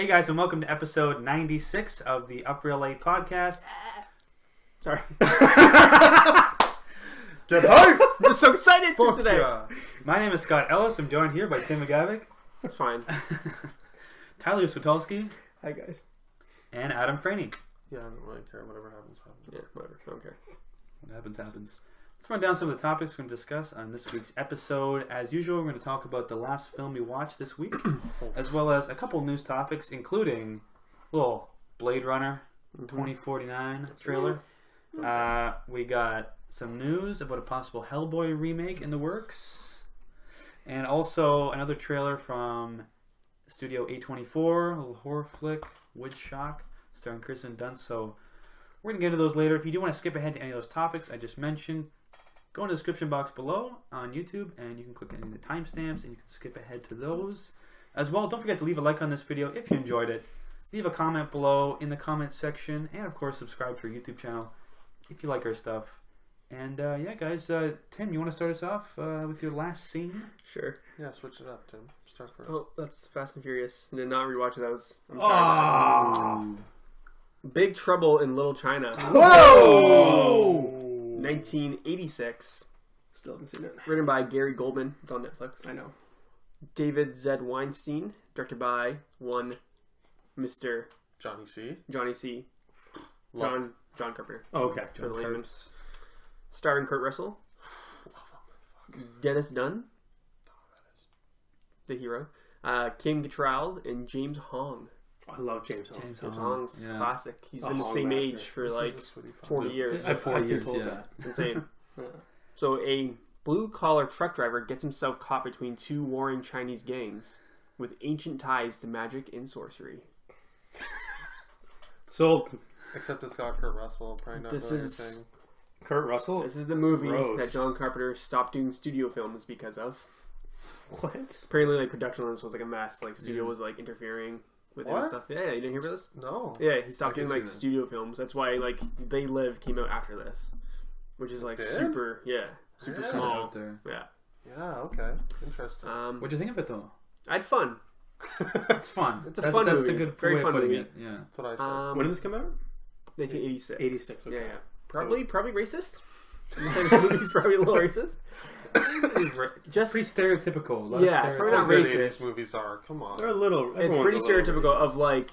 Hey guys, and welcome to episode 96 of the Up Real Late podcast. Sorry. Get hype! I'm so excited for today. Yeah. My name is Scott Ellis. I'm joined here by Tim McGavick, That's fine. Tyler Switolski, Hi guys. and Adam Franey. Yeah, I don't really care. Whatever happens, happens. Yeah, whatever. I don't care. What happens, happens. Let's run down some of the topics we're going to discuss on this week's episode. As usual, we're going to talk about the last film we watched this week, as well as a couple news topics, including a little Blade Runner 2049 trailer. We got some news about a possible Hellboy remake in the works, and also another trailer from Studio A24, a little horror flick, Woodshock, starring Kirsten Dunst. So we're going to get into those later. If you do want to skip ahead to any of those topics I just mentioned, go in the description box below on YouTube, and you can click any of the timestamps, and you can skip ahead to those. As well, don't forget to leave a like on this video if you enjoyed it. Leave a comment below in the comment section, and of course, subscribe to our YouTube channel if you like our stuff. And yeah, guys, Tim, you want to start us off with your last scene? Sure. Yeah, switch it up, Tim. Start first. Oh, that's Fast and Furious. I did not rewatch it. I'm sorry. Oh! Big Trouble in Little China. Whoa! 1986. Still haven't seen it. Written by Gary Goldman. It's on Netflix. I know. David Z. Weinstein. Directed by one Mr. Johnny C. Johnny C. Love John Carpenter. Oh, okay. For the John layman. Carpenter. Starring Kurt Russell. Dennis Dunn. The hero. Kim Cattrall and James Hong. I love James Hong. James James Hong. Hong's Yeah. classic. He's A been the Hong same master. age for This like is a sweetie fun. 40 years. At 40 I've been years, told yeah. that. It's insane. Yeah. So a blue-collar truck driver gets himself caught between two warring Chinese gangs with ancient ties to magic and sorcery. So, Except it's got Kurt Russell. Probably not This really is- your thing. Kurt Russell? This is the movie Gross. that John Carpenter stopped doing studio films because of. What? Apparently, like, production on this was like a mess. Like, studio Yeah. was like interfering with it and What? stuff. Yeah, you didn't hear about this? No. Yeah, he stopped I can doing like see that. studio films. That's why like They Live came out after this, which is like It did? super Yeah. small. Out there. Yeah. Yeah, okay. Interesting. What'd you think of it, though? I had fun. It's fun. It's a that's, fun that's movie. a good Very way fun of putting movie. it. Yeah. That's what I said. When did this come out? 1986. 86, okay. Yeah, yeah. Probably racist. The movie's probably a little racist. Just pretty stereotypical. A lot of Yeah, it's probably How not good racist. 80s movies are. Come on. They're a little... It's everyone's pretty a little stereotypical racist. of like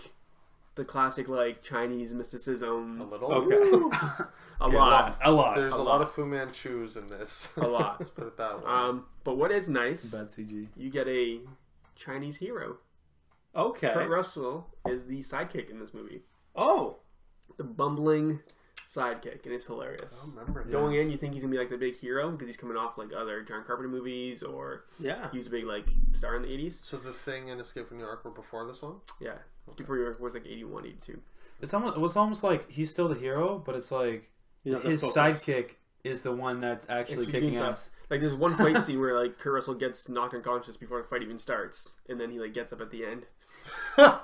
the classic like Chinese mysticism. A little? Okay. A lot. A lot. There's A a lot. lot of Fu Manchus in this. A lot. Let's put it that way. But what is nice, Bad CG. you get a Chinese hero. Okay. Kurt Russell is the sidekick in this movie. Oh. The bumbling sidekick, and it's I hilarious. don't remember that. Going in, you think he's gonna be like the big hero because he's coming off like other John Carpenter movies, or Yeah. he was a big like star in the 80s. So the Thing and Escape from New York were before this one? Yeah, before he was like 81, 82. It was almost like he's still the hero, but it's like You know, the his focus. sidekick is the one that's actually Actually kicking being ass. Like there's one fight scene where like Kurt Russell gets knocked unconscious before the fight even starts, and then he like gets up at the end,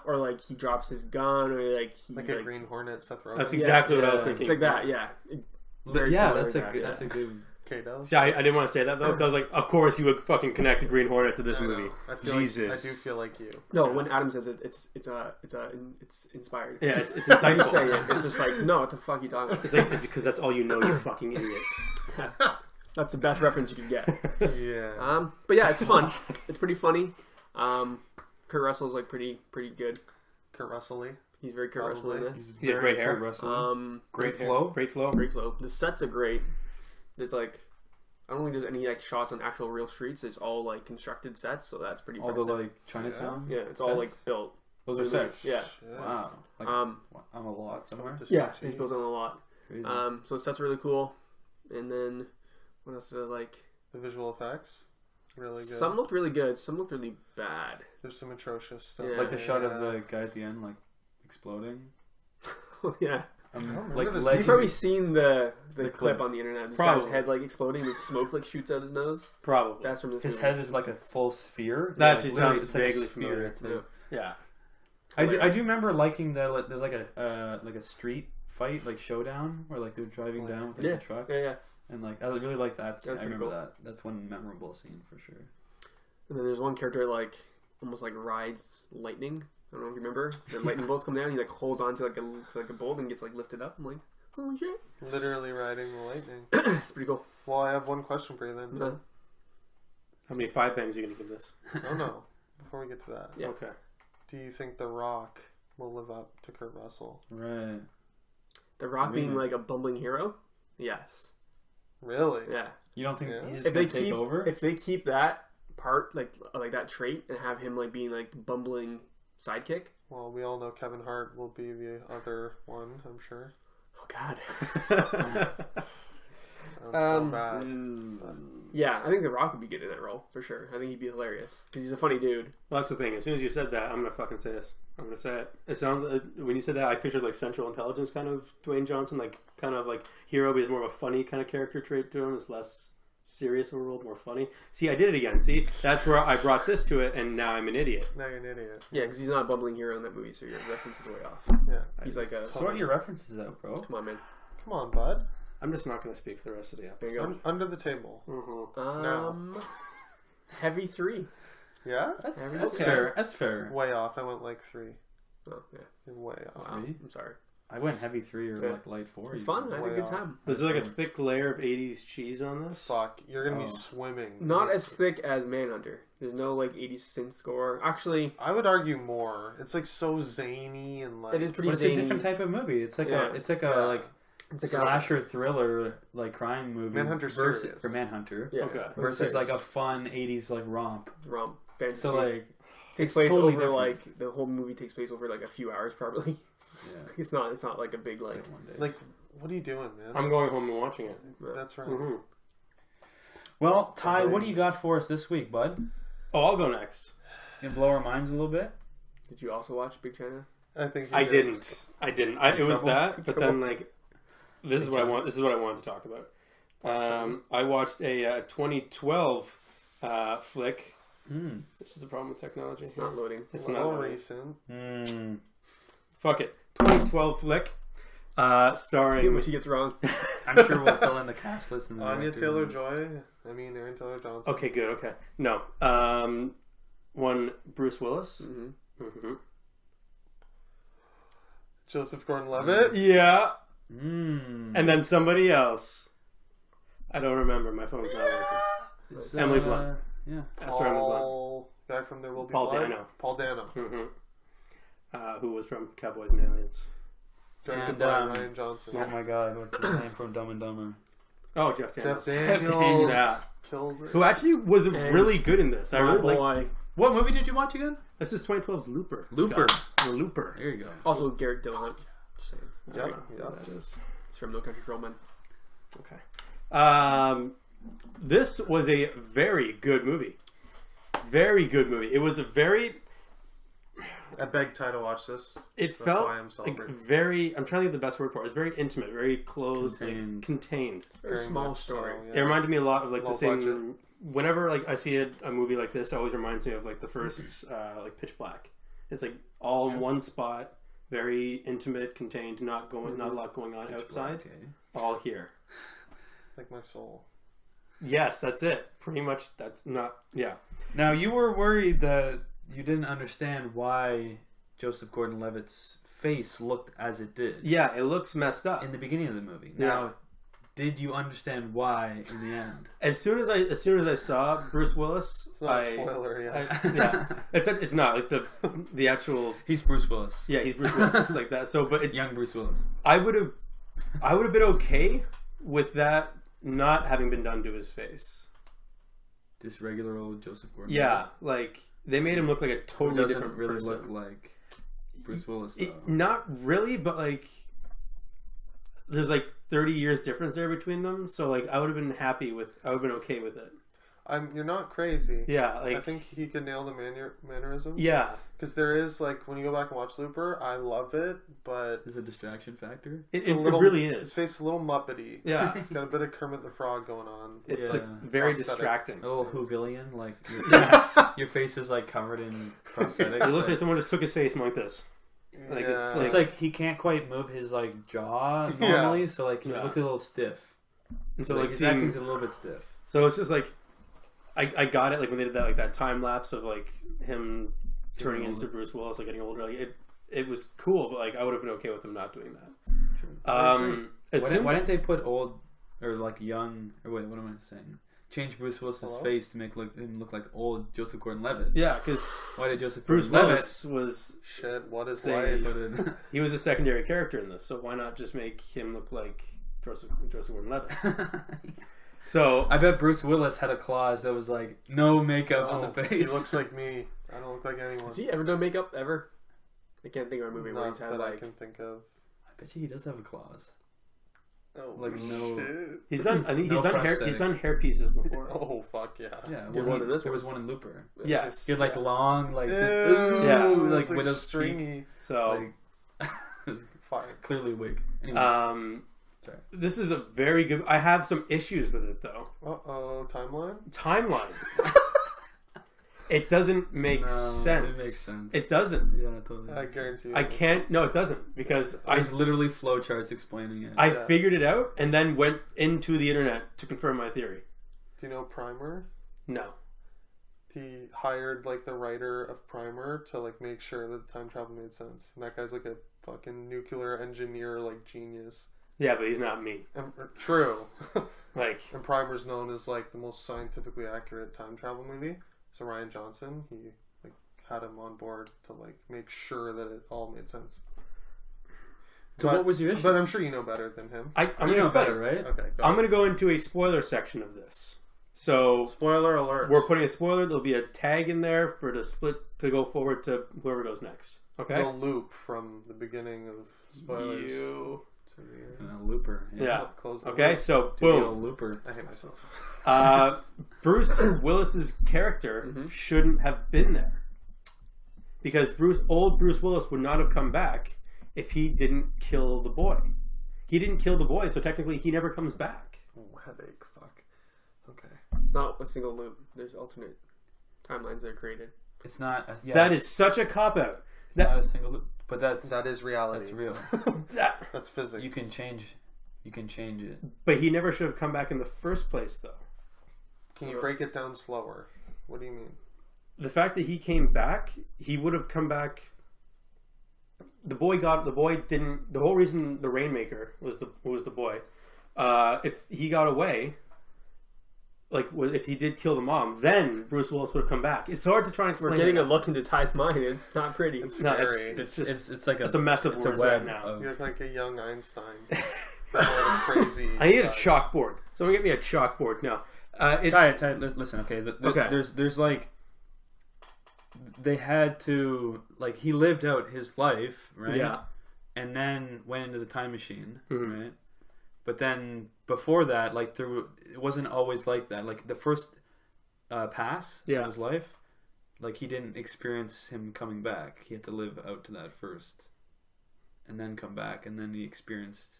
or like he drops his gun, or like he Like a Green Hornet, Seth Rogen. That's exactly what I was Yeah. thinking. It's like that, yeah. Very Yeah, similar that's to a that, good. yeah. That's a good. Kato. See, I didn't want to say that though, because I was like, of course you would fucking connect the Green Hornet to this I know. movie. I feel Jesus. Like, I do feel like you. No, when Adam says it, it's inspired. Yeah, it's When you say insightful. it, it's just like, no, what the fuck are you talking about? It's like, because that's all you know, you fucking idiot. That's the best reference you could get. Yeah. But yeah, it's fun. It's pretty funny. Kurt Russell's like pretty good. Kurt Russell-y. He's very Kurt Russell in Probably. this. He had great hair. Kurt Russell. Great Great flow. Great flow. Great flow. The sets are great. There's like, I don't think there's any like shots on actual real streets. It's all like constructed sets, so that's pretty All the impressive. like Chinatown. Yeah, it's all like sets? built. Those are sets. Yeah. Shit. Wow. Like, on a lot somewhere. Just Yeah, sketchy. he's built on a lot. Crazy. So the sets really cool. And then what else did I like? The visual effects, really good. Some looked really good. Some looked really bad. There's some atrocious stuff. Yeah. Like the shot of the guy at the end, like exploding. Yeah. remember Like this. You've legend. probably seen the The clip clip. on the internet. This Probably. guy's head like exploding and smoke like shoots out his nose. Probably. That's from this His movie. head is like a full sphere. That Like, actually literally, sounds it's like a vaguely sphere. familiar. It's Yeah. like- Yeah. I do remember liking the there's like a street fight like showdown where like they're driving down with like, Yeah. the truck Yeah. and like I really like that. That's I pretty remember cool. that. That's one memorable scene for sure. And then there's one character like almost like rides lightning. don't know if you remember. The lightning bolts come down. He like holds on to like a bolt and gets like lifted up. I'm like, holy shit! Literally riding the lightning. It's pretty cool. Well, I have one question for you then. No. How many 5 bangs are you going to give this? No. Before we get to that, Yeah. Okay. do you think The Rock will live up to Kurt Russell? Right. The Rock being like a bumbling hero. Yes. Really? Yeah. You don't think Yeah. he's If gonna they take keep over? if they keep that part like that trait and have him like being like bumbling sidekick. Well, we all know Kevin Hart will be the other one, I'm sure. Oh God. Sounds so bad. Yeah, I think The Rock would be good in that role for sure. I think he'd be hilarious because he's a funny dude. Well, that's the thing. As soon as you said that, I'm going to fucking say this. I'm going to say it. It sounds when you said that, I pictured like Central Intelligence kind of Dwayne Johnson, like kind of like hero, but he's more of a funny kind of character trait to him. It's less serious in the world, more funny. See, I did it again. See, that's where I brought this to it, and now I'm an idiot. Now you're an idiot. Yeah, because he's not a bumbling hero in that movie, so your reference is way off. Yeah. He's like a Sort your references out, bro. come on, man. Come on, bud. I'm just not going to speak for the rest of the There episode. you go. Under the table. Um, Heavy 3. Yeah? That's Okay. fair. That's fair. Way off. I went like 3. Oh yeah. You're way off. Wow. Three? I'm sorry. I went heavy 3 or Yeah. like light 4. It's fun. I had a Way good off. time. Is there like a thick layer of 80s cheese on this? Fuck. You're going to Oh. be swimming. Not as thick as Manhunter. There's no like 80s synth score. Actually, I would argue more. It's like so zany and like... it is pretty But it's zany. a different type of movie. It's like Yeah. a like It's like slasher thriller like crime movie. Manhunter's versus serious. for Manhunter Yeah. Okay. versus like a fun 80s like romp. romp fantasy. So like takes it's place totally over different. like the whole movie takes place over like a few hours probably. yeah, It's not like a big it's like. like one day. Like, what are you doing, man? I'm going home and watching it. That's right. Mm-hmm. Well, Ty, what do you got for us this week, bud? Oh, I'll go next. You gonna blow our minds a little bit? Did you also watch Big China? I think you I did. didn't. It was trouble? that, but then like, this is what I want. This is what I wanted to talk about. I watched a 2012 flick. This is the problem with technology. It's not loading. It's Well, not. recent. Fuck it. 2012 flick. See what Starring. she gets wrong. I'm sure we'll fill in the cast list. And the Anya director. Taylor-Joy. I mean, Aaron Taylor-Johnson. Okay, good. Okay, no. One Bruce Willis. Mm-hmm. Joseph Gordon-Levitt. Yeah, Mm. and then somebody else. I don't remember. My phone's not working. It's, Emily Blunt. Yeah. That's where Emily Blunt. Paul, guy from There Will Be Paul Blood. Dano. Paul Dano. Who was from Cowboys and Aliens. Directed And, by Ryan Johnson. Oh my God, what's his name from Dumb and Dumber? Oh, Jeff Daniels. Jeff Daniels. Daniels. Yeah. Kills it. Who actually was really good in this. I My really boy. liked. What movie did you watch again? This is 2012's Looper. Looper. Scott. Looper. There you go. Also Garrett Dillahunt. Just saying. I don't Yep, know who yep. that is. It's from No Country for Old Men. Okay. This was a very good movie. Very good movie. It was a very. I begged Ty to watch this. It That's felt why I'm like celebrating. very. I'm trying to think of the best word for it. It's very intimate, very closed, Contained. like, contained. Very small much story. so, It yeah. reminded me a lot of like Low the same. budget. Whenever like I see a movie like this, it always reminds me of like the first like Pitch Black. It's like all in one spot, very intimate, contained, not a lot going on outside. Okay. All here. Like my soul. Yes, that's it. Pretty much. That's not. Yeah. Now you were worried that you didn't understand why Joseph Gordon-Levitt's face looked as it did Yeah, it looks messed up. in the beginning of the movie. Yeah. Now, did you understand why in the end? As soon as I saw Bruce Willis, It's not a spoiler, yeah. yeah, it's not like the actual. He's Bruce Willis. Yeah, he's Bruce Willis like that. So, but Young Bruce Willis. I would have been okay with that not having been done to his face. Just regular old Joseph Gordon. Yeah, like they made him look like a Who totally doesn't different really person. look like Bruce Willis, though. Not really, but like there's like 30 years difference there between them. So like I would have been okay with it. You're not crazy. Yeah, like I think he can nail the mannerisms. yeah. Because there is, like, when you go back and watch Looper, I love it, but Is a distraction factor? It a little, really his is. face is a little Muppety. Yeah. It's got a bit of Kermit the Frog going on. It's Yeah. just very Prosthetic. distracting. A little Whovillian, like Yes. your face is like covered in prosthetics. It looks like someone just took his face and went like this. Like, Yeah. It's like he can't quite move his like jaw normally, so like he Yeah. looks a little stiff. And so Like like his seeing, acting's a little bit stiff. so it's just like I got it like when they did that time lapse of like him turning Getting into older. Bruce Willis, like getting older. Like it was cool, but like I would have been okay with him not doing that. Why didn't they put old or like young? Or wait, what am I saying? Change Bruce Willis's face to make him look like old Joseph Gordon-Levitt. Yeah, because Why did Joseph Bruce Gordon-Levitt Willis was Shit, what is Say- life? he was a secondary character in this, so why not just make him look like Joseph Gordon-Levitt? So I bet Bruce Willis had a clause that was like no makeup on the He face. looks like me. I don't look like anyone. Has he ever done makeup ever? I can't think of a movie where Not he's had that I like. can think of. I bet you he does have a clause. Oh, Like, no- shit. he's done. I think No he's done hair. prosthetic. He's done hair pieces before. Oh, fuck yeah. Yeah, There well, was this there one. was one in Looper. Yes. He had like long, like Ew, Yeah. like it's like widow's peak, stringy. So like Fine. clearly a wig. Anyways, sorry. this is a very good. I have some issues with it though. Uh-oh, timeline? Timeline. It doesn't make No, sense. it makes sense. It doesn't. Yeah, totally. I guarantee you. I can't. No, it doesn't because There's literally flowcharts explaining it. I Yeah. figured it out and then went into the internet to confirm my theory. Do you know Primer? No. He hired, like, the writer of Primer to, like, make sure that time travel made sense. And that guy's, like, a fucking nuclear engineer, like, genius. Yeah, but he's not me. And, true. Like, And Primer's known as, like, the most scientifically accurate time travel movie. So Ryan Johnson, he, like, had him on board to, like, make sure that it all made sense. So what was your issue? But I'm sure you know better than him. I'm you gonna know explain better, it. right? Okay, go I'm ahead. going to go into a spoiler section of this. So Spoiler alert. we're putting a spoiler. There'll be a tag in there for the split to go forward to whoever goes next. Okay. The loop from the beginning of spoilers You. to the And a Looper. Yeah. close the Okay. loop. So The old boom. Looper. I hate myself. Bruce Willis's character shouldn't have been there because old Bruce Willis would not have come back if he didn't kill the boy. He didn't kill the boy, so technically he never comes back. Ooh, headache. Fuck. Okay. It's not a single loop. There's alternate timelines that are created. It's not. Yeah, That is such a cop out. it's not a single loop, but that's That is reality. that's real. That's physics. You can change. You can change it. But he never should have come back in the first place, though. Can you break it down slower? What do you mean? The fact that he came back, he would have come back. The boy didn't. The whole reason the Rainmaker was the boy. If he got away, like if he did kill the mom, then Bruce Willis would have come back. It's hard to try and explain. We're getting it. a look into Ty's mind. It's not pretty. It's No, scary. it's just It's like it's a mess of it's words a web right now. of- You look like a young Einstein. All the crazy. I need a side. chalkboard. Someone get me a chalkboard now. It's Ty, listen. Okay, Okay. There's like they had to like he lived out his life, right? Yeah. And then went into the time machine, Mhm. right? But then before that, like it wasn't always like that. Like the first pass Yeah. in his life, like he didn't experience him coming back. He had to live out to that first, and then come back, and then he experienced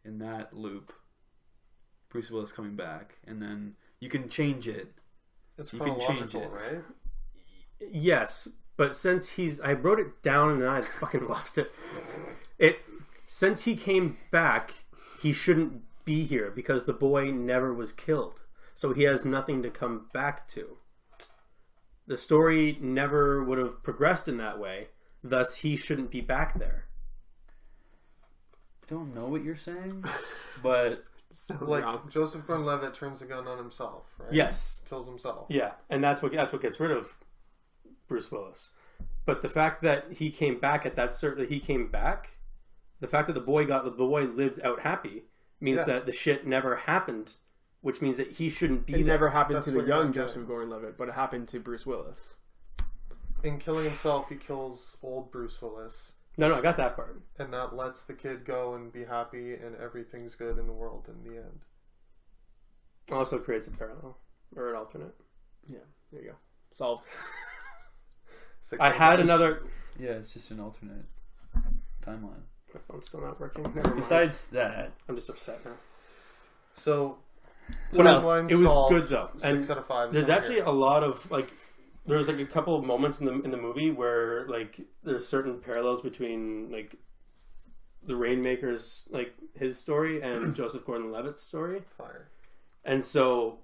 in that loop Bruce Willis coming back, and then you can change it. It's You can change chronological, it. right? Yes, but since I wrote it down and then I fucking lost it. Since he came back, he shouldn't be here because the boy never was killed. So he has nothing to come back to. The story never would have progressed in that way. Thus, he shouldn't be back there. I don't know what you're saying, but Like wrong. Joseph Gordon-Levitt turns the gun on himself, right? Yes. Kills himself. Yeah, and that's what gets rid of Bruce Willis. But the fact that he came back the fact that the boy lived out happy means Yeah. that the shit never happened, which means that he shouldn't be It there. never happened That's to the what you're young not getting. Joseph Gordon-Levitt, but it happened to Bruce Willis. In killing himself, he kills old Bruce Willis, No, I got that part. and that lets the kid go and be happy, and everything's good in the world in the end. Also creates a parallel or an alternate. Yeah, there you go. Solved. I had another. yeah, it's just an alternate timeline. My phone's still not working. Never mind. Besides that, I'm just upset now. So, What else? timeline It was solved. good though. 6 out of 5. There's is not actually here. a lot of like. There's like a couple of moments in the movie where like there's certain parallels between like the Rainmaker's like his story and Joseph Gordon-Levitt's story, fire. and so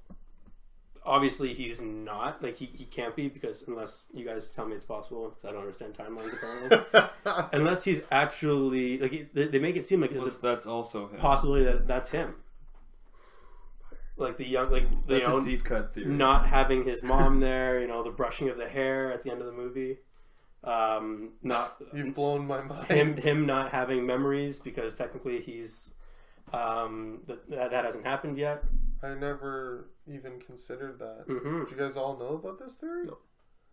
obviously he's not. Like, he can't be, because unless you guys tell me it's possible, because I don't understand timelines apparently. Unless he's actually, like, they make it seem like there's that's also him. possibility that that's him. Like the young, like the, That's a deep cut theory. not having his mom there, the brushing of the hair at the end of the movie. Not You've blown my mind. him not having memories, because technically he's that hasn't happened yet. I never even considered that. Mm-hmm. Did you guys all know about this theory? No.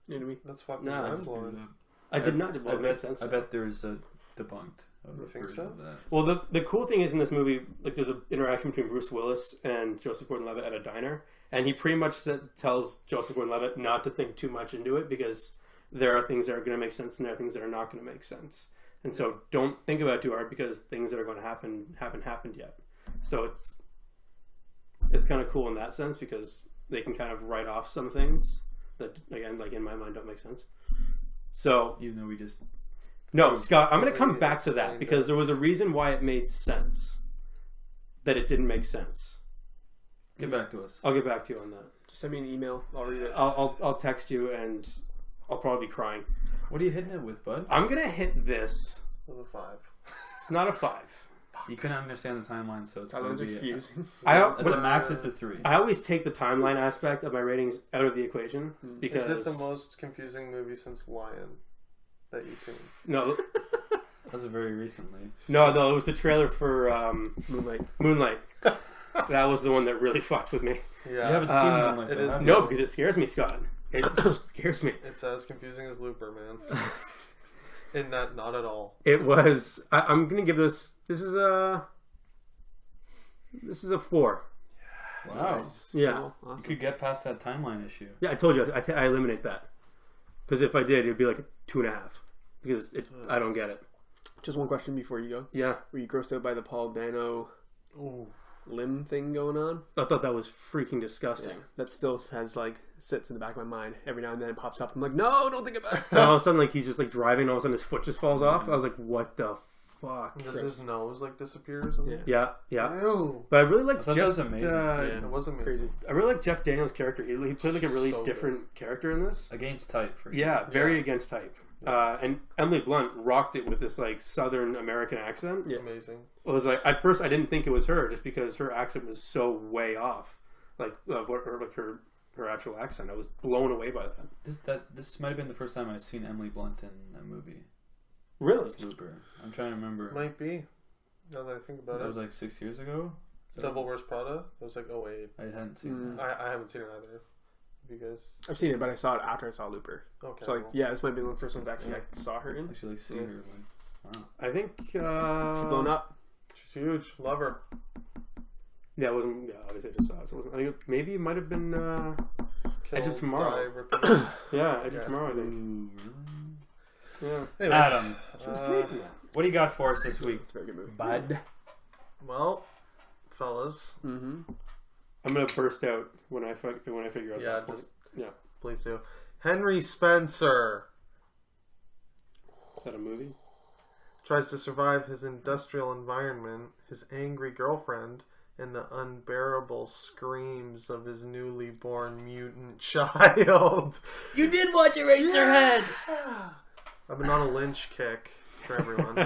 You know what I mean? That's fucking No, mind blowing. I did not. I Well, it makes sense. I bet there's a debunked. You think version so? of that. Well, the cool thing is in this movie, like, there's an interaction between Bruce Willis and Joseph Gordon-Levitt at a diner, and he pretty much tells Joseph Gordon-Levitt not to think too much into it, because there are things that are going to make sense and there are things that are not going to make sense. And so don't think about it too hard, because things that are going to happen haven't happened yet. So it's kind of cool in that sense, because they can kind of write off some things that, again, like, in my mind, don't make sense. So Even though we just no, Scott, I'm going to come Totally back to that, explained because it. there was a reason why it made sense that it didn't make sense. get back to us. I'll get back to you on that. Just send me an email. I'll read it. I'll text you, and I'll probably be crying. What are you hitting it with, bud? I'm going to hit this. With a 5. It's not a 5. You couldn't understand the timeline, so it's going Timelines to are be confusing. at the But max. It's a 3. I always take the timeline aspect of my ratings out of the equation, because Is it the most confusing movie since Lion that you've seen? no, That was very recently. no, it was the trailer for Moonlight. Moonlight. That was the one that really fucked with me. Yeah. You haven't seen Moonlight, it though, is- have you? No, because it scares me, Scott. It scares me. It's as confusing as Looper, man. In that, not at all. It was. I'm gonna give this. This is a 4. Wow. Yeah, Cool. You Awesome. could get past that timeline issue. yeah. I told you. I eliminate that, because if I did, it'd be like a 2.5. Because I don't get it. Just one question before you go. Yeah, Were you grossed out by the Paul Dano Ooh. limb thing going on? I thought that was freaking disgusting. That still has sits in the back of my mind. Every now and then it pops up. I'm like, no, don't think about it. And all of a sudden, like, he's just like driving, and all of a sudden his foot just falls off. I was like, what the fuck? Does his nose disappear or something? Yeah. Yeah. Ew. But I really I liked thought Jeff. that was amazing. It was amazing. Crazy. I really like Jeff Daniels' character. He played like a really So different character in this. Against type, for sure. Yeah, very Yeah. against type. And Emily Blunt rocked it with this like Southern American accent. Yeah. Amazing. It was like, at first I didn't think it was her, just because her accent was so way off, like her actual accent. I was blown away by that. This might have been the first time I've seen Emily Blunt in a movie. It Really? was Looper. I'm trying to remember. Might be. Now that I think about That it. was like 6 years ago. So Devil Wears Prada. It was like 08. I hadn't seen that. I haven't seen it either. You guys? I've seen it, but I saw it after I saw Looper. Okay. So, well. yeah, this might be one of the first ones actually I saw her in. Actually, see Yeah. her. Like, wow. I think. She's blown up. She's huge. Love her. Yeah, it wasn't. Yeah, obviously I just saw it. So it wasn't, I think maybe it might have been. Edge of Killed Tomorrow. by repeat. Yeah, Edge Yeah. of Tomorrow. I think. Ooh, really? Yeah. Anyway, Adam, She was Uh, great in that. what do you got for us this week, It's a very good movie. bud? well, fellas, Mm-hmm. I'm gonna burst out when I figure out yeah, that point. just Yeah. please do. Henry Spencer Is that a movie? tries to survive his industrial environment, his angry girlfriend, and the unbearable screams of his newly born mutant child. You did watch Eraserhead! I've been on a Lynch kick for everyone.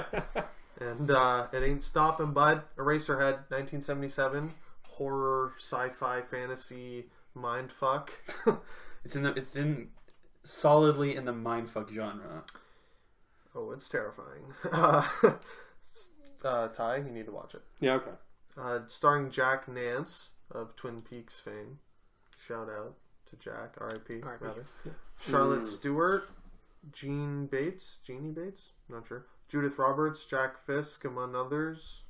And it ain't stopping, bud. Eraserhead, 1977. Horror, sci-fi, fantasy, mindfuck. It's in solidly in the mindfuck genre. Oh, it's terrifying. Ty, you need to watch it. Yeah. Okay. Starring Jack Nance of Twin Peaks fame. Shout out to Jack, R.I.P. R.I.P. rather. Charlotte Mm. Stewart, Jeannie Bates, not sure. Judith Roberts, Jack Fisk, among others.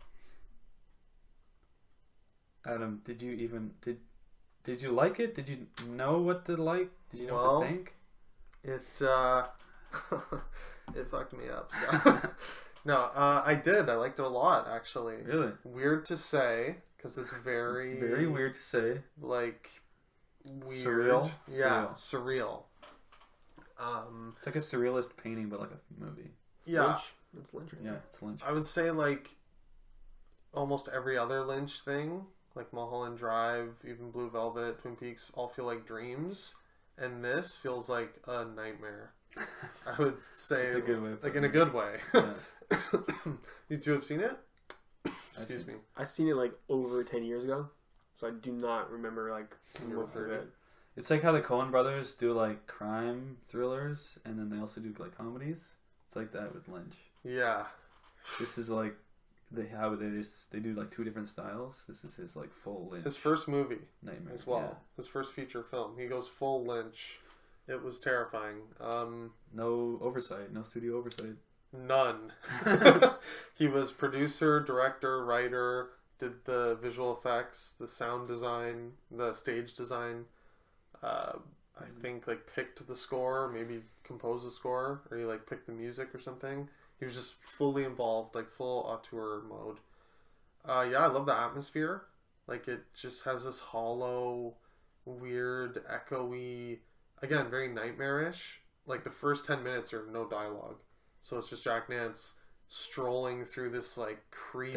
Adam, did you like it? Did you know what to like? Did you know Well, what to think? It it fucked me up. Scott. No, I did. I liked it a lot, actually. Really? Weird to say, because it's very Very weird to say. like weird. Surreal? Yeah, surreal. It's like a surrealist painting, but like a movie. Yeah, Lynch. It's Lynch. Yeah, it's Lynch. I would say like almost every other Lynch thing, like Mulholland Drive, even Blue Velvet, Twin Peaks, all feel like dreams, and this feels like a nightmare. I would say, It's a good way of like putting in a it. good way. Yeah. You two have seen it? Excuse me. I seen it like over 10 years ago, so I do not remember like You were most of 30. it. It's like how the Coen brothers do like crime thrillers, and then they also do like comedies. It's like that with Lynch. Yeah. This is like they do like two different styles. This is his like full Lynch His first movie nightmare as well. His first feature film. He goes full Lynch. It was terrifying. No oversight, no studio oversight. None. He was producer, director, writer, did the visual effects, the sound design, the stage design. I think like picked the score, maybe composed the score, or he like picked the music or something. He was just fully involved, like full auteur mode. Yeah, I love the atmosphere. Like it just has this hollow, weird, echoey, again, very nightmarish. Like the first 10 minutes are no dialogue. So it's just Jack Nance strolling through this like creepy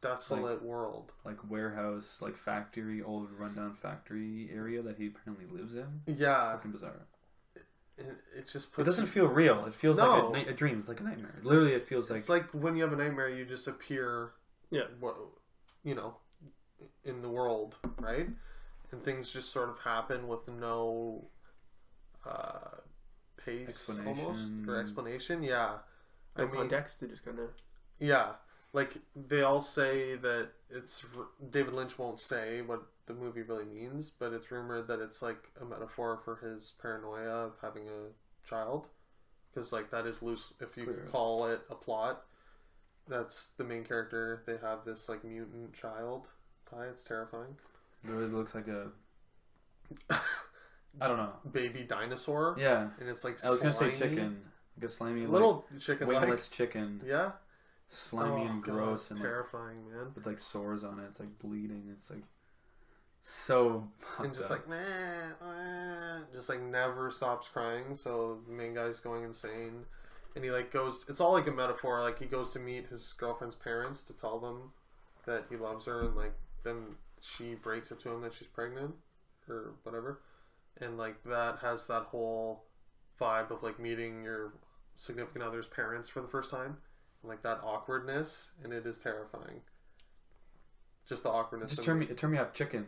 desolate world. Like warehouse, like factory, old rundown factory area that he apparently lives in. Yeah. Fucking bizarre. It just It puts doesn't feel real. It feels No. like a dream. It's like a nightmare. Literally, it feels like it's like when you have a nightmare, you just appear, Yeah. what, in the world, right? And things just sort of happen with no pace, Explanation. almost, or explanation. Yeah, No context, they just kind of. yeah, like they all say that David Lynch won't say what the movie really means, but it's rumored that it's like a metaphor for his paranoia of having a child, because like that is loose. If you Clear. call it a plot, that's the main character. They have this like mutant child. It's terrifying. it really looks like a. I don't know. Baby dinosaur. Yeah, And it's like I was gonna say slimy. chicken. Like a slimy, Little chicken like like. wingless chicken, Yeah. slimy and God, gross, it's and like, terrifying, man. with like sores on it. It's like bleeding. It's like so. And just like meh, meh, just like never stops crying. So the main guy's going insane, and he like goes. It's all like a metaphor. Like he goes to meet his girlfriend's parents to tell them that he loves her, and like then she breaks it to him that she's pregnant or whatever, and like that has that whole vibe of like meeting your significant other's parents for the first time, and like that awkwardness, and it is terrifying. Just the awkwardness. Just of turn me off chicken.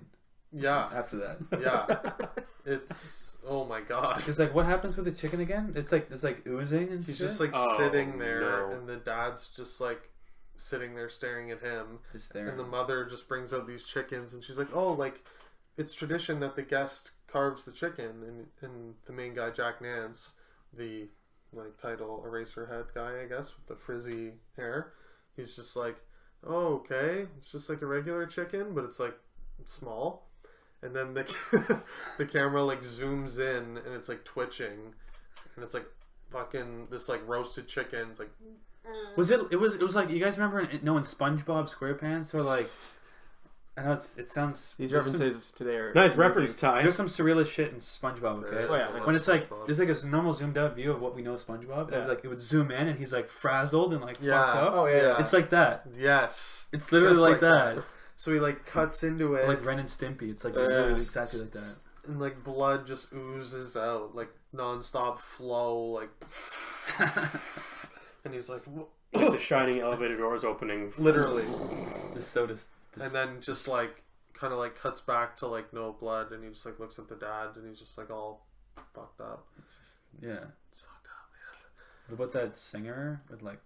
Yeah. After that. Yeah. It's oh my god. It's like, what happens with the chicken again? It's like oozing and He's shit? just like Oh, sitting there, no. and the dad's just like sitting there staring at him, just there. and the mother just brings out these chickens, and she's like, "Oh, like it's tradition that the guest carves the chicken," and the main guy, Jack Nance, the like title Eraserhead guy, I guess, with the frizzy hair, he's just like, "Oh, okay, it's just like a regular chicken, but it's like it's small." And then the camera like zooms in, and it's like twitching, and it's like fucking this like roasted chicken. It's like Was it? It was like, you guys remember in SpongeBob SquarePants, or like, I know it sounds These there's references today are Nice amazing. reference time. There's some surrealist shit in SpongeBob. Okay, Oh, yeah. when it's like SpongeBob. there's like a normal zoomed out view of what we know of SpongeBob, Yeah. and like it would zoom in, and he's like frazzled and like Yeah. fucked up. Oh yeah. It's like that. yes, It's literally Just like that. so he like cuts into it, Like Ren and Stimpy. It's like Yeah. exactly like that. and like blood just oozes out, like nonstop flow, like, and he's like, The shining elevator doors opening. literally, Just so and then just like kind of like cuts back to like no blood, and he just like looks at the dad, and he's just like all fucked up. yeah. It's fucked up, man. What about that singer with like?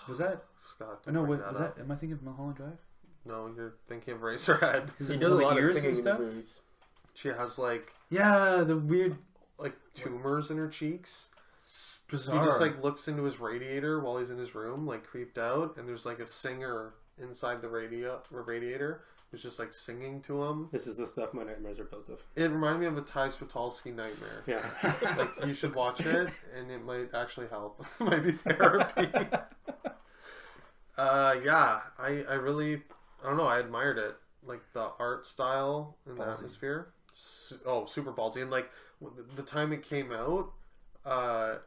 Was that? Scott, Oh, no, bring was up. that? Am I thinking of Mulholland Drive? No, you're thinking of Eraserhead. Is He it does a little lot of ears singing and in stuff? his movies. She has like Yeah, the weird, tumors in her cheeks. bizarre. He just like looks into his radiator while he's in his room, like creeped out, and there's like a singer inside the radiator who's just like singing to him. This is the stuff my nightmares are built of. It reminded me of a Ty Switalski nightmare. Yeah. Like you should watch it, and it might actually help. It might be therapy. Yeah, I really, I don't know, I admired it. Like the art style and the Ballsy. atmosphere. Super ballsy. And like the time it came out,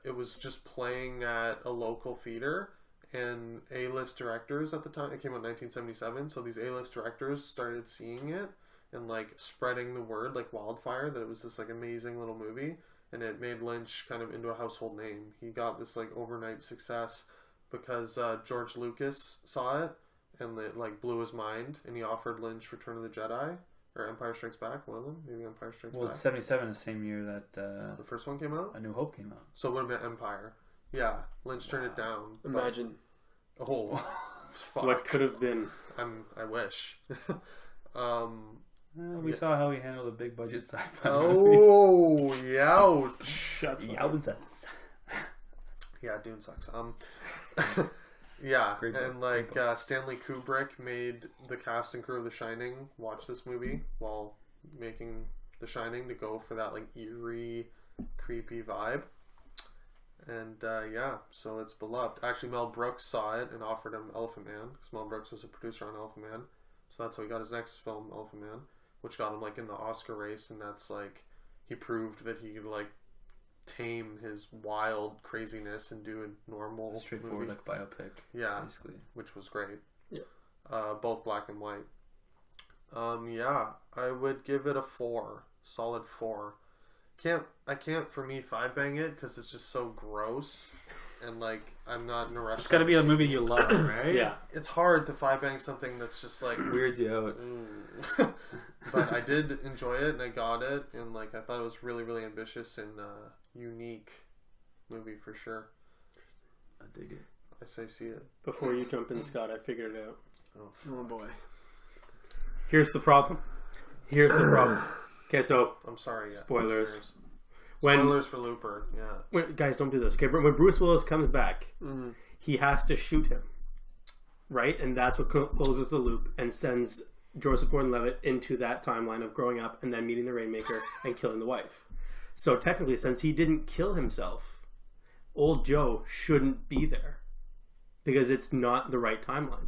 it was just playing at a local theater, and A-list directors at the time. It came out in 1977, so these A-list directors started seeing it and like spreading the word like wildfire that it was this like amazing little movie, and it made Lynch kind of into a household name. He got this like overnight success because George Lucas saw it and it like blew his mind, and he offered Lynch Return of the Jedi or Empire Strikes Back, one of them, maybe Empire Strikes Back. Well, 77 the same year that The first one came out, A New Hope came out. so it would have been Empire. Yeah, Lynch turned it down. but- Imagine. Oh, fuck. What could have been? I wish. We saw how he handled a big budget sci-fi Oh, ouch. Shots fired. Yowzas. Yeah, Dune sucks. Yeah, Great book, and great like Stanley Kubrick made the cast and crew of The Shining watch this movie while making The Shining to go for that like eerie, creepy vibe. And yeah, so it's beloved. Actually, Mel Brooks saw it and offered him Elephant Man because Mel Brooks was a producer on Elephant Man. So that's how he got his next film, Elephant Man, which got him like in the Oscar race, and that's like he proved that he could like tame his wild craziness and do a normal Straightforward movie. like biopic. Yeah, Basically. which was great. Yeah. Both black and white. Yeah, I would give it a 4, solid 4. I can't for me 5 bang it because it's just so gross, and like I'm not in a rush. It's got to be a movie you love, right? Yeah. It's hard to 5 bang something that's just like Weirds you out. But I did enjoy it, and I got it, and like I thought it was really, really ambitious and unique movie for sure. I dig it. I say see it. Before you jump in, Scott, I figured it out. Oh boy. Here's the problem. Okay, so I'm sorry. Spoilers. listeners. when Spoilers for Looper. Yeah. guys, don't do this. Okay, when Bruce Willis comes back, Mm-hmm. he has to shoot him, right? And that's what closes the loop and sends Joseph Gordon-Levitt into that timeline of growing up and then meeting the Rainmaker and killing the wife. So technically, since he didn't kill himself, old Joe shouldn't be there because it's not the right timeline.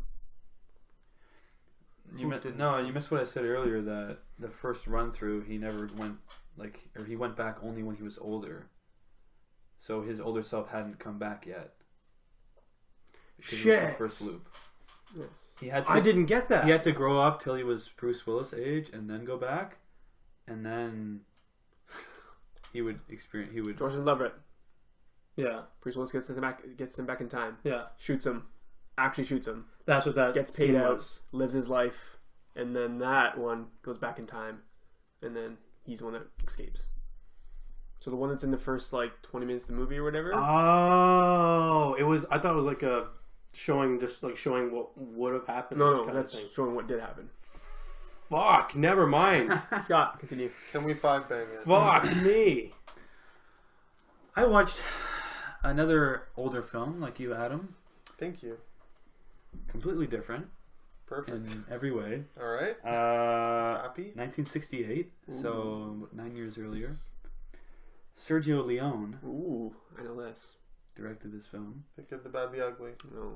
You missed what I said earlier, that the first run through he never went he went back only when he was older. So his older self hadn't come back yet. Because it was the Shit. first loop. Yes. He had to, I didn't get that. He had to grow up till he was Bruce Willis age and then go back, and then he would experience. He would. George Leverett. Yeah, Bruce Willis gets him back in time. yeah. Shoots him. Actually shoots him. That's what that Gets paid scene out. was. Lives his life. And then that one goes back in time. And then he's the one that escapes. So the one that's in the first 20 minutes of the movie or whatever. Oh, it was. I thought it was like a showing what would have happened. no, kind that's of thing. showing what did happen. Fuck. Never mind. Scott, continue. Can we 5 bang it? Fuck me. I watched another older film like you, Adam. Thank you. Completely different Perfect. in every way. All right. Happy. 1968, so 9 years earlier. Sergio Leone Ooh, I know this. directed this film. The Good, the Bad, the Ugly. No.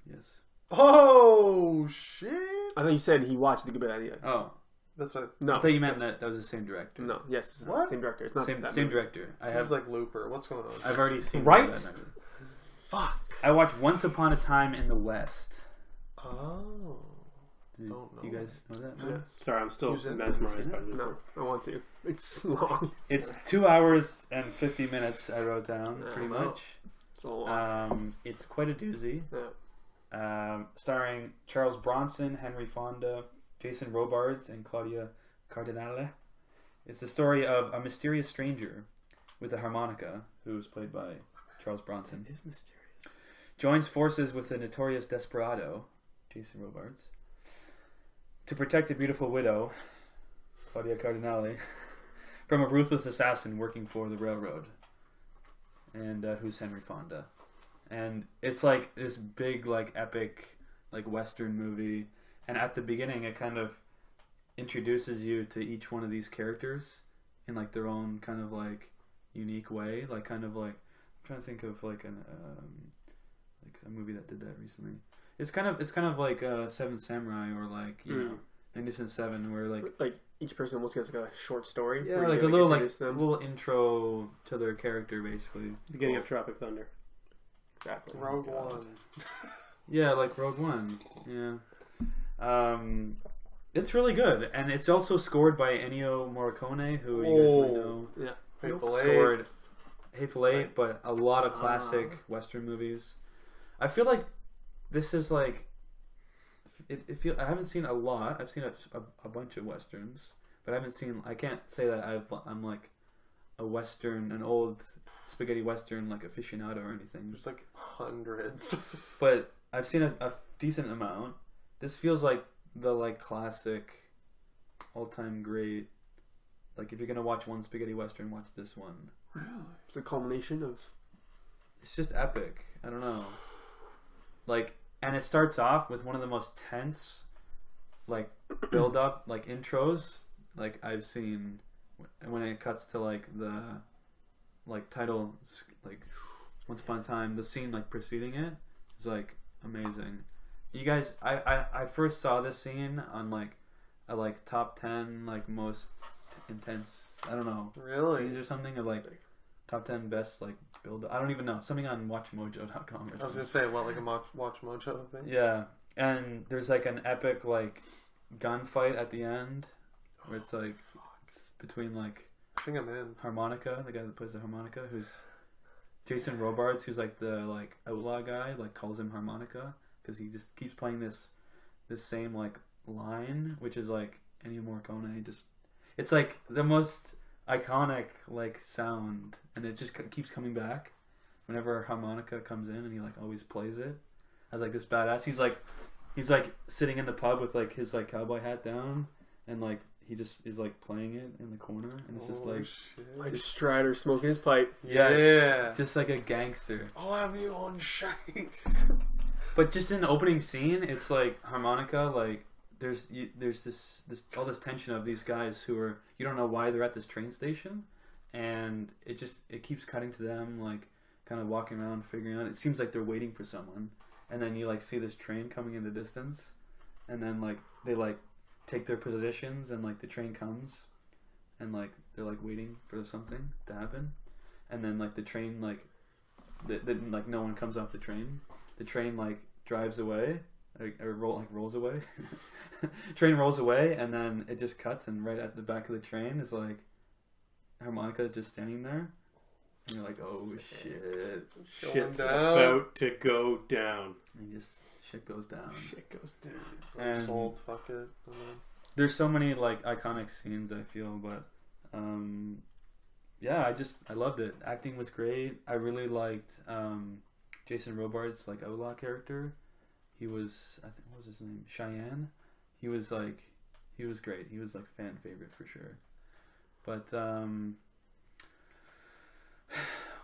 Yes. Oh shit! I thought you said he watched The Good Bad Idea. Oh, That's what. I No. thought you meant that was the same director. No. Yes. It's What? Same director. It's not Same that same movie. director. This is like Looper. What's going on? I've already seen Right? that movie. Fuck. I watched Once Upon a Time in the West. Oh. Did Don't know. you guys know that? Yes. Sorry, I'm still Who's in it? mesmerized by Who's in Looper. No, I want to. It's long. It's 2 hours and 50 minutes. I wrote down pretty wow. much. It's a long. It's quite a doozy. Yeah. Starring Charles Bronson, Henry Fonda, Jason Robards, and Claudia Cardinale. It's the story of a mysterious stranger with a harmonica, who is played by Charles Bronson, It is mysterious. joins forces with the notorious desperado, Jason Robards, to protect a beautiful widow, Claudia Cardinale, from a ruthless assassin working for the railroad, and who's Henry Fonda. And it's like this big, epic, Western movie. And at the beginning, it kind of introduces you to each one of these characters in their own kind of unique way. I'm trying to think of a movie that did that recently. It's kind of like Seven Samurai or Magnificent Seven, where Each person almost gets a short story. yeah, where you, a little introduce them. little intro to their character, basically. Beginning of Tropic Thunder. Exactly. Rogue God. One. Yeah, like Rogue One. Yeah. It's really good, and it's also scored by Ennio Morricone, who you guys might know. Yeah. Hateful Eight. Scored Hateful Eight, but a lot of classic Western movies. I feel like this is like I haven't seen a lot. I've seen a bunch of Westerns, but I haven't seen. I can't say that I'm like a Western, an old spaghetti Western like aficionado or anything. There's like hundreds. But I've seen a decent amount. This feels like the like classic, all-time great. Like if you're gonna watch one spaghetti Western, watch this one. It's a culmination of. It's just epic. I don't know. Like, and it starts off with one of the most tense, like, build-up, like, intros, like, I've seen. And when it cuts to, like, the, like, title, like, Once Upon a Time, the scene, like, preceding it is, like, amazing. You guys, I first saw this scene on, like, a, like, top 10, like, most intense, I don't know. Really? Scenes or something, or, like, top 10 best, like, build-up. I don't even know. Something on WatchMojo.com or something. I was gonna say, what, like a Watch Mojo thing? Yeah, and there's like an epic like gunfight at the end, where it's like it's between like I think I'm in. Harmonica, the guy that plays the harmonica, who's Jason Robards, who's like the like outlaw guy, like calls him Harmonica because he just keeps playing this same like line, which is like Ennio Morricone. Just it's like the most iconic like sound, and it just keeps coming back whenever harmonica comes in, and he like always plays it as like this badass. He's like sitting in the pub with like his like cowboy hat down, and like he just is like playing it in the corner, and it's just like shit. Like Strider smoking his pipe. Yeah. just like a gangster. I'll have you on shanks. But just in the opening scene, it's like harmonica, like there's this all this tension of these guys who are, you don't know why they're at this train station, and it keeps cutting to them like kind of walking around figuring out. It seems like they're waiting for someone, and then you like see this train coming in the distance, and then like they like take their positions, and like the train comes, and like they're like waiting for something to happen, and then like the train like like no one comes off the train. The train like drives away, or rolls away. Train rolls away, and then it just cuts, and right at the back of the train is like harmonica just standing there, and you're like, oh shit, Shit's down. about to go down. and just shit goes down. Shit goes down. And Sold, fuck it. there's so many like iconic scenes, I feel, but yeah, I loved it. Acting was great. I really liked Jason Robards' like outlaw character. He was, I think, what was his name? Cheyenne. He was great. He was like fan favorite for sure. But how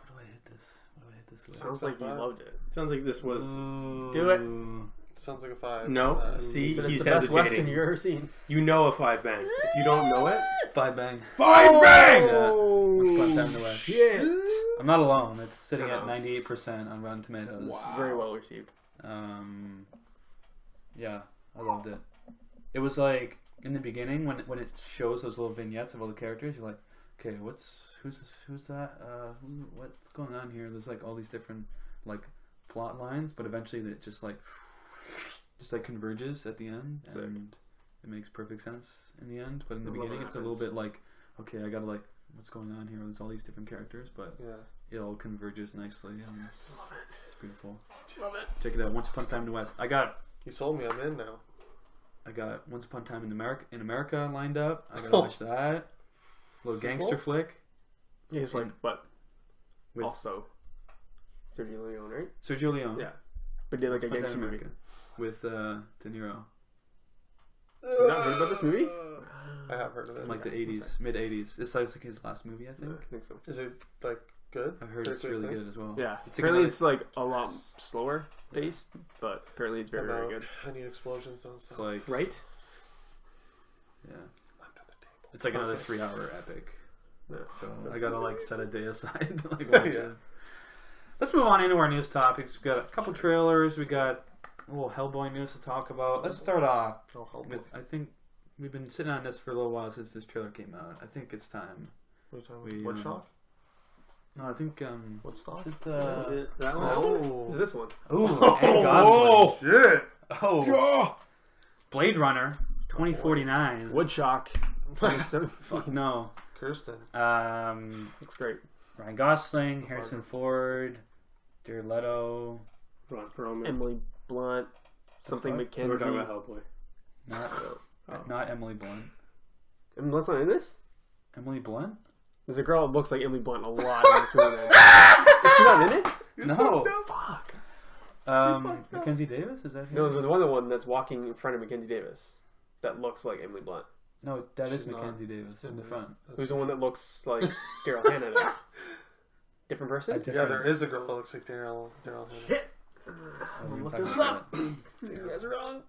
do I hit this with? Sounds like you loved it. Sounds like this was. Do it. Sounds like a 5. No, see, So it's he's the best Western hesitating. you've ever seen. You know a 5 bang. If you don't know it, 5 Bang. 5 bang! Yeah. Once Upon a Time in the West. Shit. I'm not alone. It's sitting at Counts. 98% on Rotten Tomatoes. Wow. Very well received. Yeah, I loved it. It was like in the beginning when it shows those little vignettes of all the characters, you're like, okay, who's this? Who's that? What's going on here? There's like all these different like plot lines, but eventually it just like converges at the end, and it makes perfect sense in the end. But in the beginning, it's a little bit like, okay, I gotta like, what's going on here? There's all these different characters, but Yeah. it all converges nicely. And it's beautiful. Love it. Check it out. Once Upon a Time in the West. You sold me. I'm in now. I got Once Upon a Time in America lined up. I gotta watch that. Little gangster flick. Yeah, it's like, but With also Sergio Leone, right? Sergio Leone. Yeah. But did like Once a Upon a gangster Time in movie. America. With De Niro. You not heard about this movie? I have heard of it. From like the 80s, mid 80s. This is like his last movie, I think. I think so. Is it like good? I heard it's really good as well. Yeah. It's Apparently like it's like a lot slower paced, but apparently it's very, very good. I need explosions. Don't It's stop. like, Right? yeah. Under the table. It's like another 3-hour epic. Yeah. So That's I gotta like amazing. set a day aside to like watch Yeah. it. Let's move on into our news topics. We got a couple trailers. We got a little Hellboy news to talk about. Let's start off Oh, Hellboy. with, I think we've been sitting on this for a little while since this trailer came out. I think it's time. What are you talking we, about? Woodstock? No, I think Woodstock? is it Is it that one? Oh. Is it this one? Ed Gosling. Shit! Oh, Blade Runner 2049. Woodstock. 27. Fuck no. Kirsten. Looks great. Ryan Gosling, Harrison Ford, Jared Leto. Ron Perlman. Emily Blunt. Something fuck? We're talking McKenzie. about Hellboy. Not Emily Blunt. Emily Blunt's not in this? Emily Blunt? There's a girl that looks like Emily Blunt a lot in this movie. Is she not in it? No. Fuck. Mackenzie Davis? Is that who? No, there's the one that's walking in front of Mackenzie Davis that looks like Emily Blunt. No, that is She's not. Mackenzie Davis in the front. Who's the one that looks like Daryl Hannah? Though? Different person? Yeah, there is a girl that looks like Daryl. Shit. I'm Look this up. You guys are wrong.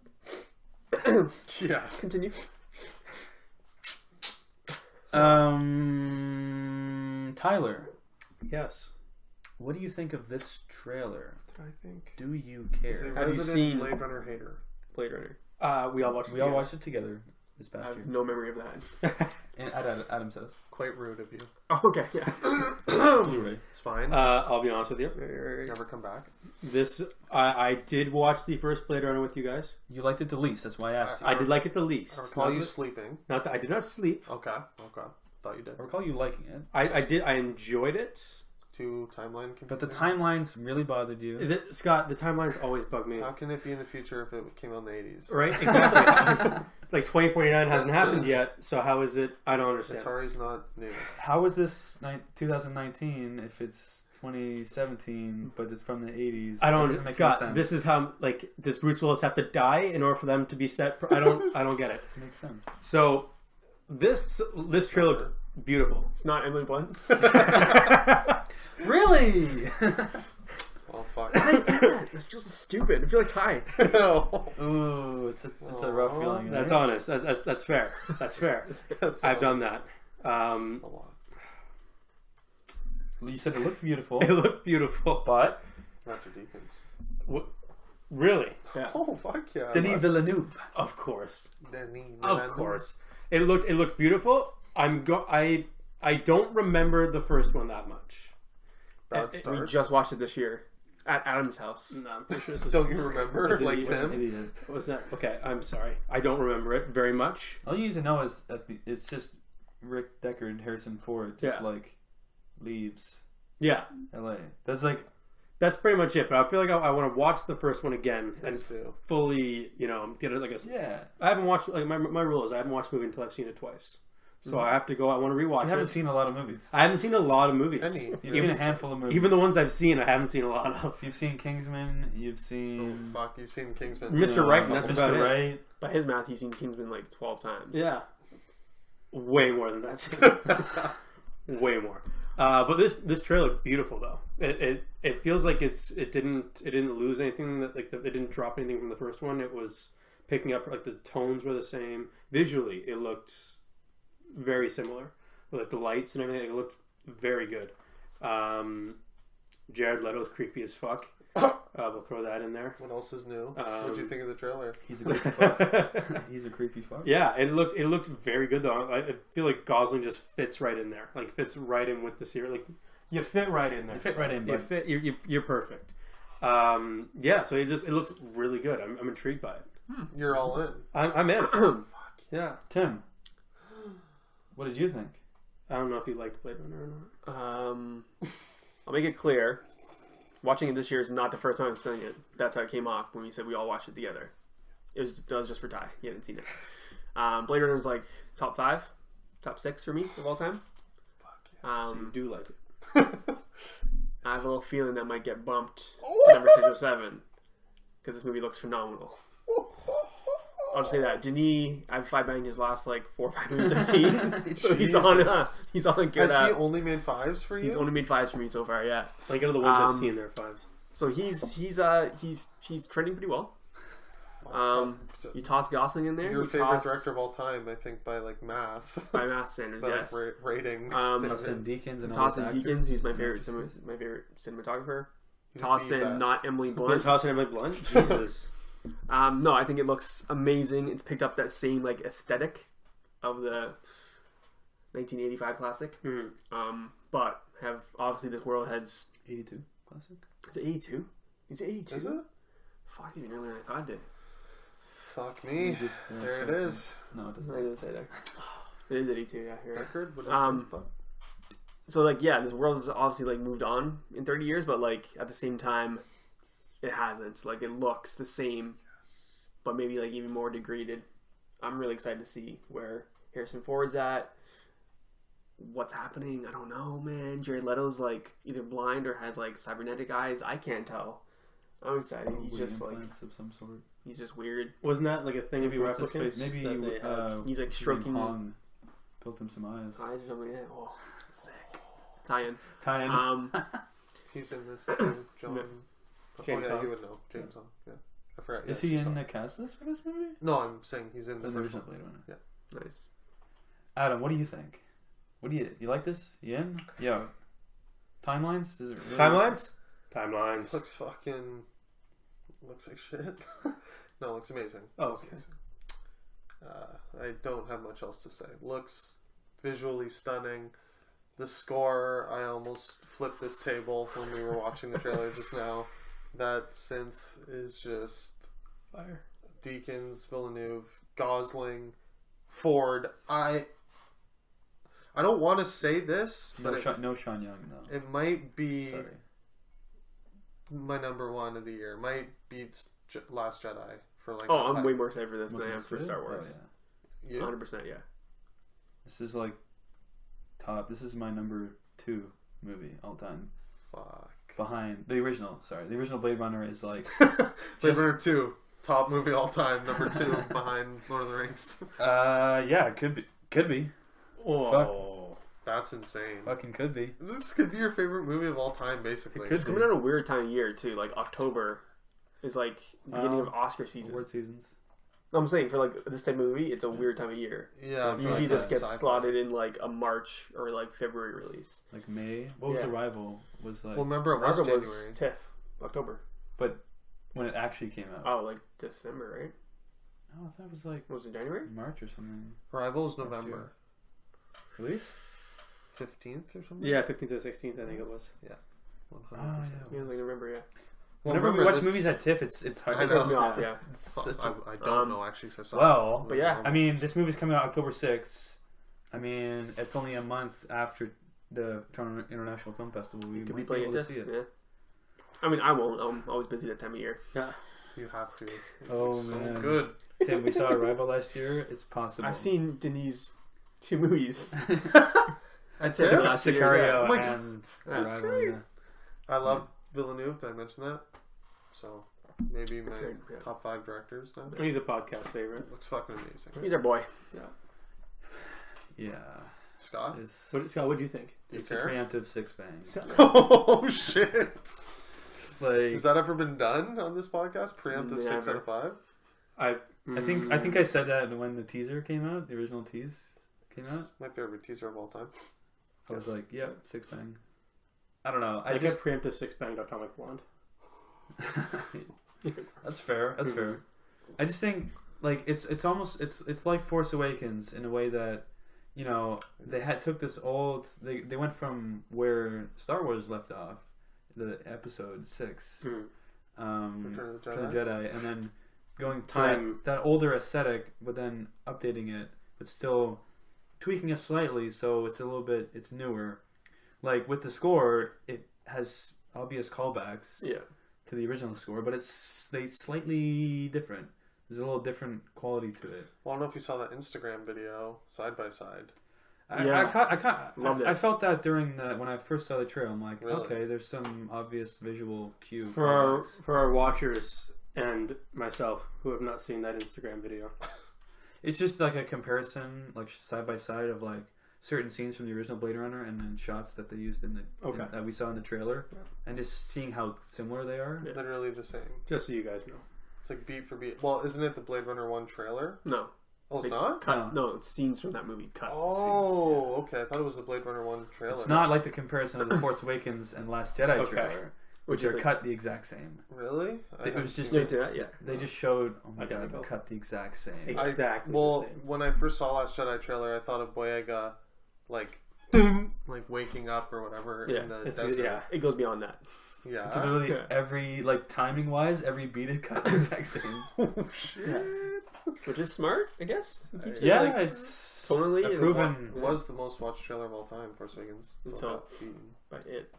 Yeah. Continue. Tyler, Yes. what do you think of this trailer? What did I think? Do you He's the care? Have you resident seen- Blade Runner hater. Blade Runner. We all watched. We all watched it together this I past have year. no memory of that. And at Adam's house. Quite rude of you. Oh, okay, yeah. Blu-ray. It's fine. I'll be honest with you. Never come back. This I did watch the first Blade Runner with you guys. You liked it the least, that's why I asked you. I did like it the I least. recall Not you that- sleeping. Not that I did not sleep. Okay. Thought you did. I recall you liking it. I did. I enjoyed it. Two timeline But the confusing? timelines really bothered you. Scott, the timelines always bug me. How can it be in the future if it came out in the 80s? Right? Exactly. Like 2049 hasn't happened yet, so how is it? I don't understand. Atari's not new. How is this 2019 if it's 2017, but it's from the 80s? I don't, That doesn't make any Scott. sense. This is how. Like, does Bruce Willis have to die in order for them to be set? I don't get it. doesn't make sense. So, this trailer looked beautiful. It's not Emily Blunt. Really? Well, fuck. It feels stupid. I feel like Ty. No. Ooh, it's a rough feeling. That's right? honest. That's fair. That's fair. I've done that. A lot. You said it looked beautiful, It looked beautiful. but Roger Deakins. Really? Yeah. Oh, fuck yeah. Denis Villeneuve. Of course. Denis Of Villeneuve. course. It looked beautiful. I don't remember the first one that much. Bad We start. just watched it this year at Adam's house. No, I'm pretty sure this was. Don't you remember? Was it Like you? Tim? Idiot. What was that? Okay, I'm sorry. I don't remember it very much. All you need to know is that it's just Rick Deckard and Harrison Ford just Yeah. like leaves Yeah, LA. That's like that's pretty much it. But I feel like I want to watch the first one again and Please do. fully, get it. Like yeah. I haven't watched. Like my rule is I haven't watched a movie until I've seen it twice. So I have to go. I want to rewatch You haven't it. seen a lot of movies. I haven't seen a lot of movies. Any. You've seen a handful of movies. Even the ones I've seen, I haven't seen a lot of. You've seen Kingsman. You've Oh, seen fuck. You've seen Kingsman. Mr. Right, and that's Mr. about it. Right. By his math, he's seen Kingsman like 12 times. Yeah, way more than that. Way more. But this trailer looked beautiful though. It feels like it didn't lose anything that it didn't drop anything from the first one. It was picking up, like, the tones were the same. Visually, it looked very similar. Like the lights and everything, it looked very good. Jared Leto's creepy as fuck. We'll throw that in there. What else is new? What'd you think of the trailer? He's a creepy fuck. He's a creepy fuck. Yeah, it looked very good though. I feel like Gosling just fits right in there. Like, fits right in with the series. Like, you fit right in there. You fit right in, You bud. fit. You're perfect. Yeah. So it looks really good. I'm intrigued by it. You're all in. I'm in. Yeah. Tim, what did you think? I don't know if you liked Blade Runner or not. I'll make it clear. Watching it this year is not the first time I'm seeing it. That's how it came off when we said we all watched it together. That was just for Ty. He hadn't seen it. Blade Runner was like top 5, top 6 for me of all time. Fuck yeah. So you do like it. I have a little feeling that might get bumped to number 6 or 7 because this movie looks phenomenal. I'll just say that. Denis, I've 5 banged his last like 4 or 5 movies I've seen. So he's on a good. Has he only made 5s for you? He's only made 5s for me so far. Yeah. Like, out of the ones I've seen, there are 5s. So he's trending pretty well. You toss Gosling in there. Your you favorite toss, director of all time, I think, by like math. by math standards, by yes. like rating. Toss in Deakins and all Toss those in actors. Deakins, he's my and favorite, actresses. my favorite cinematographer. He's Toss the in best. not Emily Is Blunt. House and Emily Blunt? Jesus. No, I think it looks amazing. It's picked up that same like aesthetic of the 1985 classic. Hmm. But have obviously this world has 82 classic. Is it 82? Is it 82? Is it? Fuck, even earlier than I thought it did. Fuck me. You just, there it check is. No, it I doesn't. didn't say that. It is 82, yeah. You're right. Record? What So, like, yeah, this world has obviously, like, moved on in 30 years, but, like, at the same time, it hasn't. Like, it looks the same, but maybe, like, even more degraded. I'm really excited to see where Harrison Ford's at. What's happening? I don't know, man. Jared Leto's, like, either blind or has, like, cybernetic eyes. I can't tell. I'm excited. He's Probably just, like, implants of some sort. he's just weird. Wasn't that like a thing Maybe with what's his face? replicants? Maybe that they had? He's, like, what's his stroking name? Hong built him some eyes. Eyes or something. Yeah. Oh, sick. Tie-in. Tie-in. He's in this too, John. James oh, yeah, Hong. you would know. James Hong. Yeah. I forgot. Is yeah, he James in Hong. the cast list for this movie? No, I'm saying he's in the The first original one. Blade Runner. Yeah. Nice. Adam, what do you think? What do you like this? You in? Yeah. Timelines? Does it really Timelines? Timelines. Looks fucking. Looks like shit. No, looks amazing. Oh, Looks okay. amazing. I don't have much else to say. Looks visually stunning. The score, I almost flipped this table when we were watching the trailer just now. That synth is just Fire. Deakins, Villeneuve, Gosling, Ford. I don't want to say this, No, but no Sean Young, no. it might be Sorry. my number one of the year. Might beat Last Jedi for like. Oh, I'm way more excited for this Was than I it am for good? Star Oh, Wars. yeah. Yeah. 100%, yeah. This is like top. This is my number 2 movie all time. Fuck. Behind the original. Sorry, the original Blade Runner is like. Blade Runner 2, top movie all time, number 2 behind Lord of the Rings. Yeah, it could be. Could be. Oh. That's insane. Fucking could be. This could be your favorite movie of all time, basically. It could It's coming out a weird time of year, too. Like, October is, like, beginning of Oscar season. Award seasons. No, I'm saying, for, like, this type of movie, it's a weird time of year. Yeah, Like, Usually sci-fi, this gets sci-fi. slotted in, like, a March or, like, February release. Like May. What was Yeah. Arrival? Was like. Well, remember it was Marvel January. was TIFF. October. but when it actually came out. Oh, like, December, right? Oh, I thought it was like Was it January? March or something. Arrival is Last November Release? 15th or something. Yeah, 15th or 16th, I think it was. 100%. Yeah, like November, yeah. Well, Whenever we remember watch this- movies at TIFF, it's hard I to know. Pisses me off, yeah. Fuck, I don't know actually. 'Cause I saw Well, it. but yeah, I mean, this movie's coming out October 6th. I mean, it's only a month after the Toronto International Film Festival. We Could might be playing able to see it. Yeah. I mean, I won't. I'm always busy that time of year. Yeah. you have to. It Oh, looks so man. good. Tim, we saw Arrival last year. It's possible. I've seen Denise 2 movies. I TIFF tell you, last year, Sicario yeah. Oh my and That's Arrival. great. Yeah. I love Villeneuve. Did I mention that? So maybe my great, yeah. top 5 directors now. He's a podcast favorite. Looks fucking amazing. He's our boy. Yeah. Scott, It's, Scott, what do you think? do you it's a care? preemptive six bang. Oh shit! Like, Has that ever been done on this podcast? Preemptive 6 Never. out of 5. I think I said that when the teaser came out, the original tease came out. It's my favorite teaser of all time. I was like, yeah, six bang. I don't know. I get preemptive six banged Atomic Blonde. That's fair. That's fair. I just think like it's almost it's like Force Awakens in a way that, you know, they took this old they went from where Star Wars left off, the episode 6, Return of the Return of the Jedi, and then going to Time. that older aesthetic, but then updating it, but still tweaking it slightly so it's a little bit it's newer. Like with the score, it has obvious callbacks to the original score, but it's slightly different. There's a little different quality to it. Well, I don't know if you saw that Instagram video side by side. I felt that during when I first saw the trailer. I'm like, Really? okay, there's some obvious visual cue. For our watchers and myself who have not seen that Instagram video. It's just like a comparison, like side by side of like certain scenes from the original Blade Runner and then shots that they used that we saw in the trailer, and just seeing how similar they are. Literally the same. Just so you guys know. It's like beat for beat. Well, isn't it the Blade Runner 1 trailer? No. Oh, it's They not? Cut. No, it's scenes from that movie cut. Oh, okay. I thought it was the Blade Runner 1 trailer. It's not like the comparison of the Force Awakens and Last Jedi Okay. trailer, which Which is are like- cut the exact same. Really? It was just You didn't see that? Yeah. they just showed. Oh my Identical. god, cut the exact same. Exactly Well, the same. when I first saw Last Jedi trailer, I thought of Boyega, like, like waking up or whatever Yeah. in the It's, desert. yeah. It goes beyond that. Yeah. It's literally Yeah. every, like, timing wise, every beat is cut the exact same. Oh shit. Yeah. Which is smart, I guess. It keeps it, Yeah, like, it's tonally a and proven. It was the most watched trailer of all time, Force Awakens. Until- beaten. by it.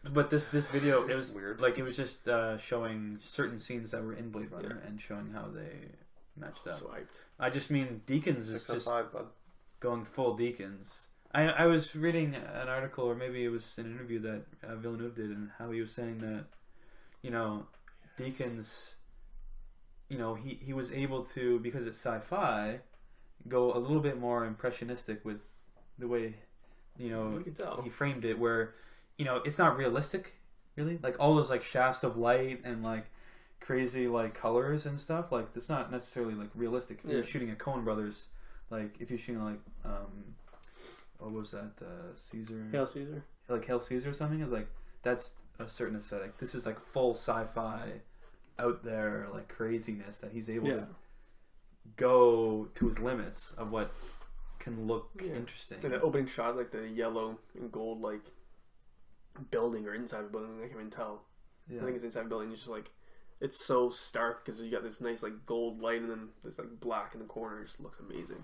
But this video, it was Weird. like it was just showing certain scenes that were in Blade Runner and showing how they matched up. So hyped. I just mean Deacons is just 605, bud. going full Deacons. I was reading an article, or maybe it was an interview that Villeneuve did, and how he was saying that, you know, Deacons, you know, he was able to, because it's sci-fi, go a little bit more impressionistic with the way, you know, You can tell. he framed it, where, you know, it's not realistic, really. Like, all those, like, shafts of light and, like, crazy, like, colors and stuff, like, it's not necessarily, like, realistic. If you're Yeah. shooting a Coen Brothers, like, if you're shooting, like, what was that, Caesar? Hail Caesar. Like, Hail Caesar or something, it's like, that's a certain aesthetic. This is, like, full sci-fi, out there, like, craziness that he's able to go to his limits of what can look interesting. And the opening shot, like the yellow and gold, like building or inside a building, I can't even tell. Yeah. I think it's inside a building. It's just like it's so stark because you got this nice like gold light and then this like black in the corner. It just looks amazing.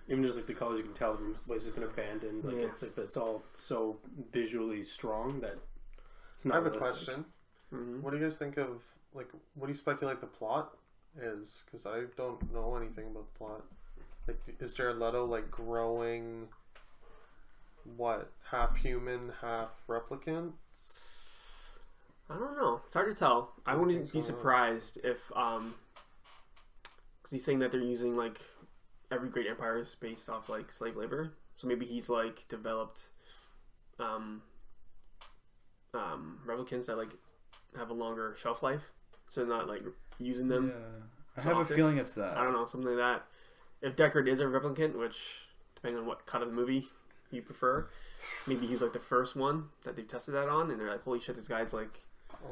Even just like the colors, you can tell the place has been abandoned. Like Yeah. it's all so visually strong that it's I not. have a realistic. question. Mm-hmm. What do you guys think of, like, what do you speculate the plot is? Because I don't know anything about the plot. Like, is Jared Leto, like, growing, what, half human, half replicant? I don't know. It's hard to tell. I wouldn't What's be going on? surprised if because he's saying that they're using like every great empire is based off like slave labor. So maybe he's like developed replicants that like have a longer shelf life, so they're not like using them. I have a often. feeling it's that. I don't know, something like that. If Deckard is a replicant, which depending on what cut of the movie you prefer, maybe he was like the first one that they tested that on, and they're like, "Holy shit, this guy's like."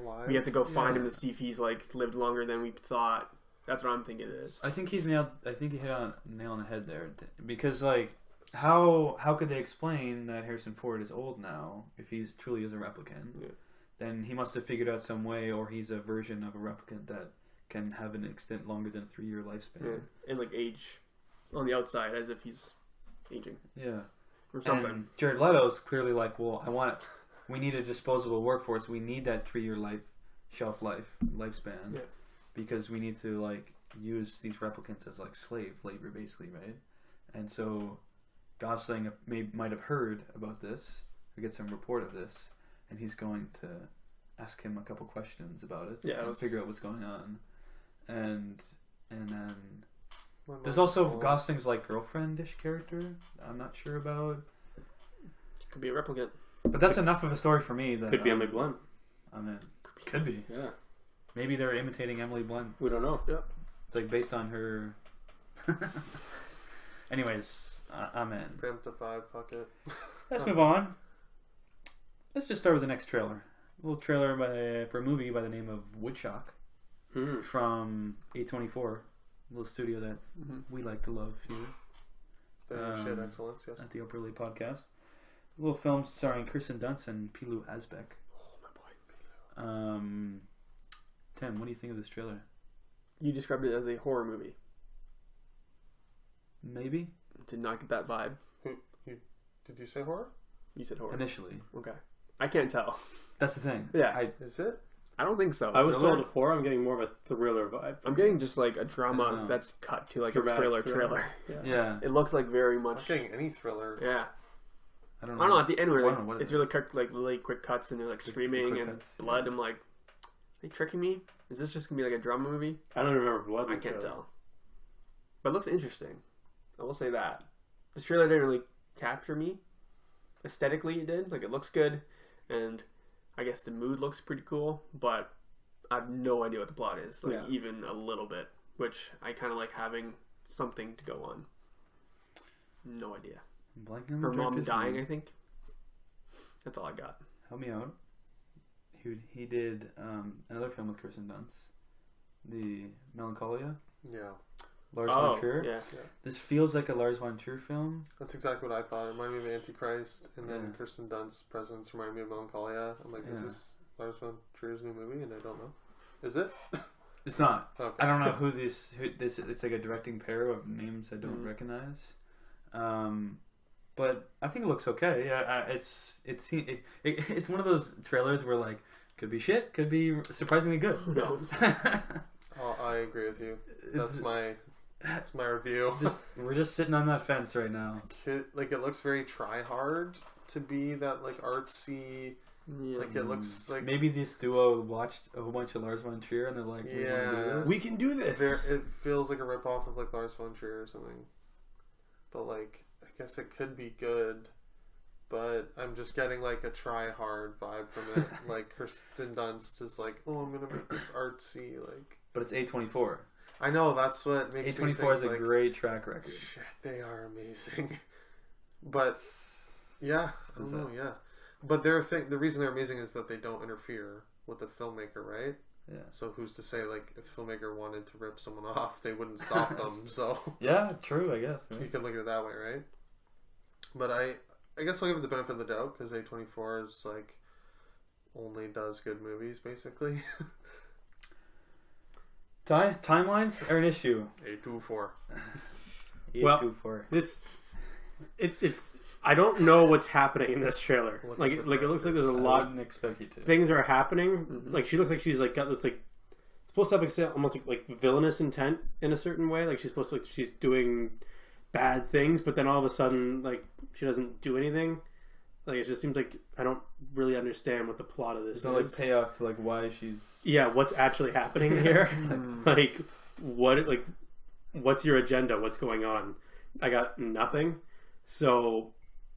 Alive? We have to go find Yeah. him to see if he's like lived longer than we thought. That's what I'm thinking it is. I think he's nailed. I think he hit on nail on the head there, because like, how could they explain that Harrison Ford is old now if he's truly is a replicant? Yeah. Then he must have figured out some way, or he's a version of a replicant that can have an extent longer than 3-year lifespan. Yeah. And like age on the outside as if he's aging Yeah. or something. And Jared Leto's clearly like, well, we need a disposable workforce. We need that 3-year lifespan, Yeah. because we need to like use these replicants as like slave labor, basically, right? And so Gosling might have heard about this, or get some report of this, and he's going to ask him a couple questions about it, Yeah, and figure out what's going on, and then. My There's mind's also blown. Gosling's like girlfriend-ish character. I'm not sure about, Could be a replicant. but that's enough of a story for me. That Could be Emily Blunt. I'm in. Could be. Yeah, Maybe they're imitating Emily Blunt. we don't know. It's like based on her. Anyways, I'm in. Preemptive 5, fuck it. Let's move on. Let's just start with the next trailer. A little trailer for a movie by the name of Woodstock Hmm. from A24, a little studio that we like to love here Very shit excellence, yes. at the Upper Late Podcast. A little film starring Kirsten Dunst and Pilu Asbeck. Oh my boy. Tim, what do you think of this trailer? You described it as a horror movie. Maybe Did not get that vibe. Did you say horror? You said horror. initially. Okay. I can't tell. That's the thing. Yeah. Is it? I don't think so. I was Thriller? told horror. I'm getting more of a thriller vibe. I'm getting just like a I don't drama know. that's cut to like Dramatic a thriller. Yeah. Yeah, It looks like very I'm much. not getting any thriller. Yeah. I don't I know. don't know. At the end, where I don't know what like, it it's really quick, like really quick cuts, and they're like Quick screaming and cuts, blood. yeah. I'm like, are they tricking me? Is this just gonna be like a drama movie? I don't remember blood. in I the can't trailer. tell. But it looks interesting. I will say that. This trailer didn't really capture me. Aesthetically, it did. Like, it looks good, and I guess the mood looks pretty cool, but I have no idea what the plot is. Like, Yeah. even a little bit. Which I kind of like having something to go on. No idea. I'm blanking on the Her mom's director's dying, name. I think. That's all I got. Help me out. He did another film with Kirsten Dunst, the Melancholia. Yeah. Lars von Trier. Yeah. This feels like a Lars von Trier film. That's exactly what I thought. It reminded me of Antichrist, and then Yeah. Kirsten Dunst's presence reminded me of Melancholia. I'm like, is Yeah. this Lars von Trier's new movie? And I don't know. Is it? It's not. Okay. I don't know who this. It's like a directing pair of names I don't recognize. But I think it looks okay. It's one of those trailers where like could be shit, could be surprisingly good. Who knows? Oh, I agree with you. That's my review. We're just sitting on that fence right now. Like it looks very try hard to be that like artsy. Yeah. Like it looks like Maybe this duo watched a whole bunch of Lars von Trier and they're like, we wanna do Yeah. this. We can do this. it feels like a rip off of like Lars von Trier or something. But like I guess it could be good. But I'm just getting like a try hard vibe from it. Like Kirsten Dunst is like, oh, I'm gonna make this artsy like. But it's A24. I know that's what makes me A24 think is a like, great track record. shit, they are amazing. But yeah, I don't know, yeah. But the reason they're amazing is that they don't interfere with the filmmaker, right? Yeah. So who's to say like if the filmmaker wanted to rip someone off, they wouldn't stop them. So Yeah, true, I guess. you can look at it that way, right? But I guess I'll give it the benefit of the doubt because A24 is like only does good movies basically. Timelines are an issue. A24. Well, A24. It's. I don't know what's happening in this trailer. Like it looks like there's a I lot. wouldn't expect you to. Things are happening. Like she looks like she's like got this like supposed to have like almost like villainous intent in a certain way. Like she's supposed to like she's doing bad things, but then all of a sudden like she doesn't do anything. Like it just seems like I don't really understand what the plot of this There's no is. like payoff to like why she's. Yeah, what's actually happening here? Like what's your agenda? What's going on? I got nothing. So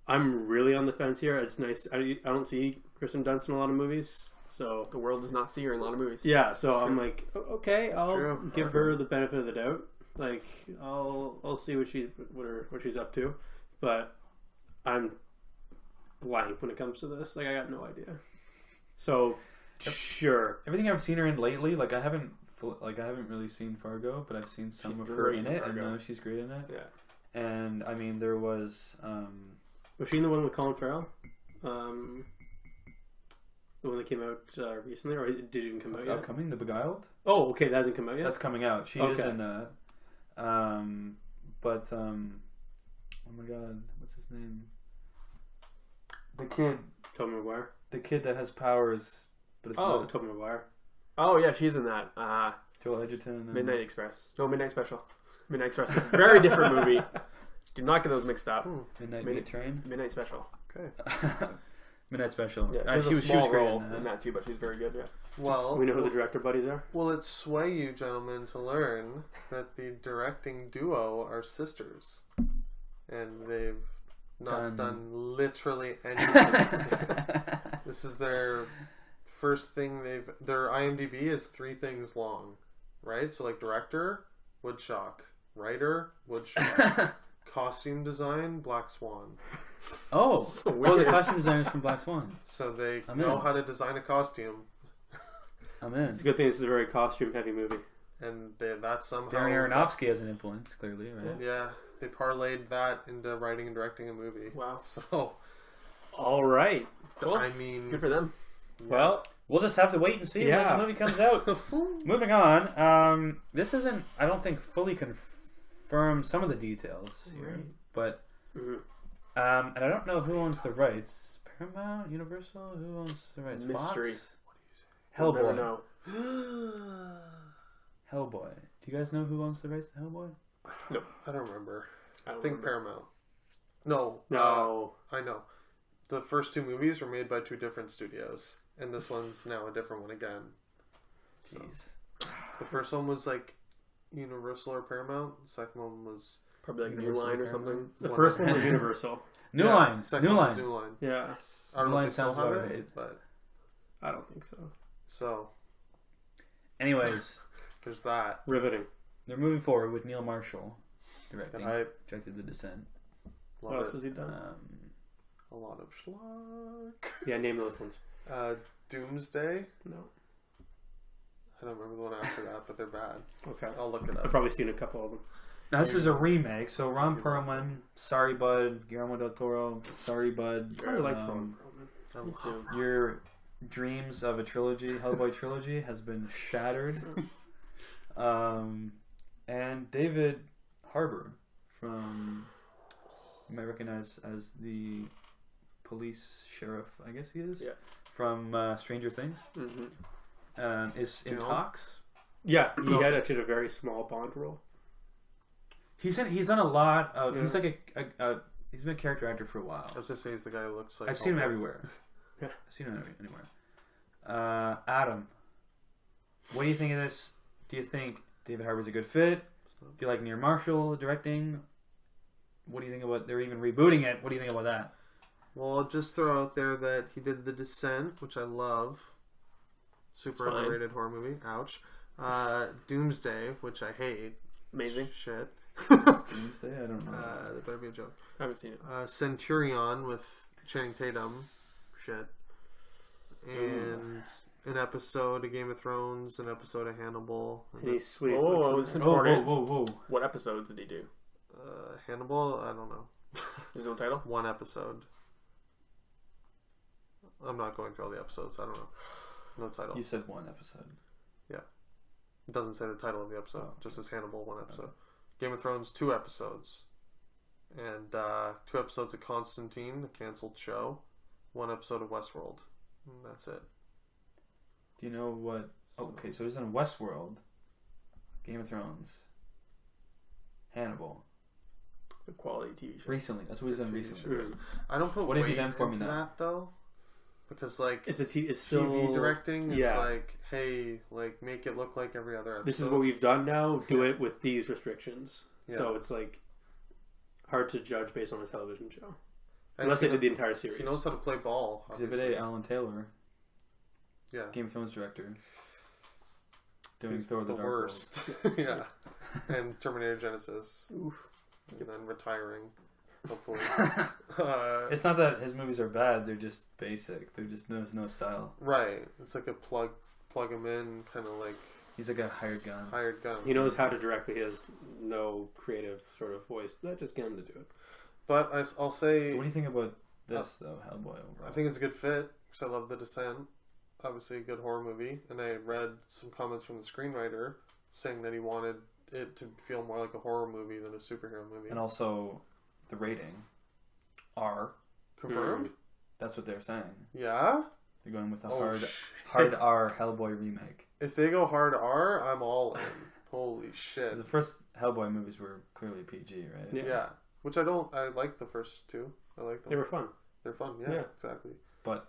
I'm really on the fence here. It's nice. I don't see Kirsten Dunst in a lot of movies, so The world does not see her in a lot of movies. yeah. So I'm like, okay, I'll True. give her the benefit of the doubt. Like, I'll see what she's up to, but I'm blank when it comes to this. Like, I got no idea. So sure, Everything I've seen her in lately, like I haven't really seen Fargo, but I've seen some She's of her great in in it, and Fargo. know she's great in it. Yeah. And I mean, there was was she in the one with Colin Farrell? The one that came out recently, or did it even come out yet? upcoming The Beguiled. Oh, okay, that hasn't come out yet. That's coming out. She is Okay. in that. But oh my god, what's his name? Tobey Maguire. The kid that has powers, but it's Oh. not Tobey Maguire. Oh yeah, she's in that. Joel Edgerton. And Midnight Express. No, Midnight Special. Midnight Express. Very different movie. Do not get those mixed up. Midnight Mid- Meat Train. Midnight Special. Okay. Midnight Special. Yeah, She she was small great role in in that. that too, but she's very good. Yeah. Well, We know who the director buddies are. will it sway you, gentlemen, to learn that the directing duo are sisters, and they've not done literally anything. This is their first thing their IMDb is 3 things long, right? So like director, Woodshock, writer, Woodshock, costume design, Black Swan. Oh, So well, the weird. costume designers from Black Swan. So they I'm know in. how to design a costume, I'm in. It's a good thing this is a very costume heavy movie. and that somehow Darren Aronofsky has an influence, clearly, right? Yeah, they parlayed that into writing and directing a movie. Wow. So All right. Cool. I mean, Good for them. Well, We'll just have to wait and see Yeah. when the movie comes out. Moving on. This isn't, I don't think, fully confirmed some of the details here, Right. but mhm. and I don't know who owns the rights. Paramount, Universal, who owns the rights? Mystery. Fox? We'll never Hellboy. know. Hellboy. Do you guys know who owns the rights to Hellboy? I don't remember. I I don't think remember. Paramount. No, no. I know. The first 2 movies were made by 2 different studios, and this one's now a different one again. So, Jeez. the first one was like Universal or Paramount. The second one was Probably like a new Universal line or Paramount. something. The first one was Universal. New Yeah, Line. Second New one was Line. New Line. Yeah, I don't New know Line if they still sounds have about it, right. but I don't think so. so Anyways, there's that. Riveting. they're moving forward with Neil Marshall directing. I Directed The Descent. What love else it. has he done? A lot of schlock. Yeah, name those ones. Doomsday. No. I don't remember the one after that, but they're bad. Okay. I'll look it I've up. probably seen a couple of them. Now, this is a remake, so Ron Perlman, sorry bud. Guillermo del Toro, sorry bud. I like Ron Perlman. Me too. Your dreams of a trilogy, Hellboy trilogy, has been shattered. And David Harbour from, you might recognize as the police sheriff, I guess he is, Yeah. from Stranger Things, is in talks. Yeah, he had actually a very small Bond role. He's done a lot of. He's like he's been a character actor for a while. I was just saying he's the guy who looks like. I've seen him everywhere. Yeah. I've seen him anywhere. Adam, what do you think of this? Do you think David Harbour's a good fit? Do you like Neil Marshall directing? What do you think about? They're even rebooting it. What do you think about that? Well, I'll just throw out there that he did The Descent, which I love. Super It's fine. underrated horror movie. Ouch. Doomsday, which I hate. Amazing. Shit. Doomsday? I don't know. That better be a joke. I haven't seen it. Centurion with Channing Tatum. Shit. And an episode of Game of Thrones, an episode of Hannibal. And he's sweet. Oh, it's Whoa, important. whoa. What episodes did he do? Hannibal? I don't know. There's no title? One episode. I'm not going through all the episodes. I don't know. No title. You said one episode. It doesn't say the title of the episode. Oh. Just says Hannibal, one episode. Game of Thrones, 2 episodes. And 2 episodes of Constantine, the cancelled show. 1 episode of Westworld. And that's it. Do you know what? Okay, so he's in Westworld, Game of Thrones, Hannibal. The quality TV show. Recently, that's what he's done recently. I don't put What have weight you done for me into now? that, though. Because, like, It's still TV directing is yeah. like, hey, like, make it look like every other episode. This is what we've done now. Do it with these restrictions. Yeah. So it's like hard to judge based on a television show, And unless they he did the entire series. He knows how to play ball. Exhibit obviously. A, Alan Taylor, Yeah. Game of Thrones director, doing He's Thor: the the Dark World. worst. Yeah. And Terminator Genesis. Oof. And then retiring. Hopefully. It's not that his movies are bad; they're just basic. They're just no style. Right. It's like a plug him in, kind of like He's like a hired gun. hired gun. He knows how to direct, but he has no creative sort of voice. Let just get him to do it. But I'll say, So what do you think about this though, Hellboy overall? I think it's a good fit because I love The Descent. Obviously, a good horror movie, and I read some comments from the screenwriter saying that he wanted it to feel more like a horror movie than a superhero movie. and also the rating R. Confirmed? That's what they're saying. Yeah. They're going with a Oh, hard R Hellboy remake. If they go hard R, I'm all in. Holy shit. 'Cause the first Hellboy movies were clearly PG, right? Yeah. Yeah. Which I like the first 2. I like them. They were fun. They're fun. Yeah, Yeah. exactly. But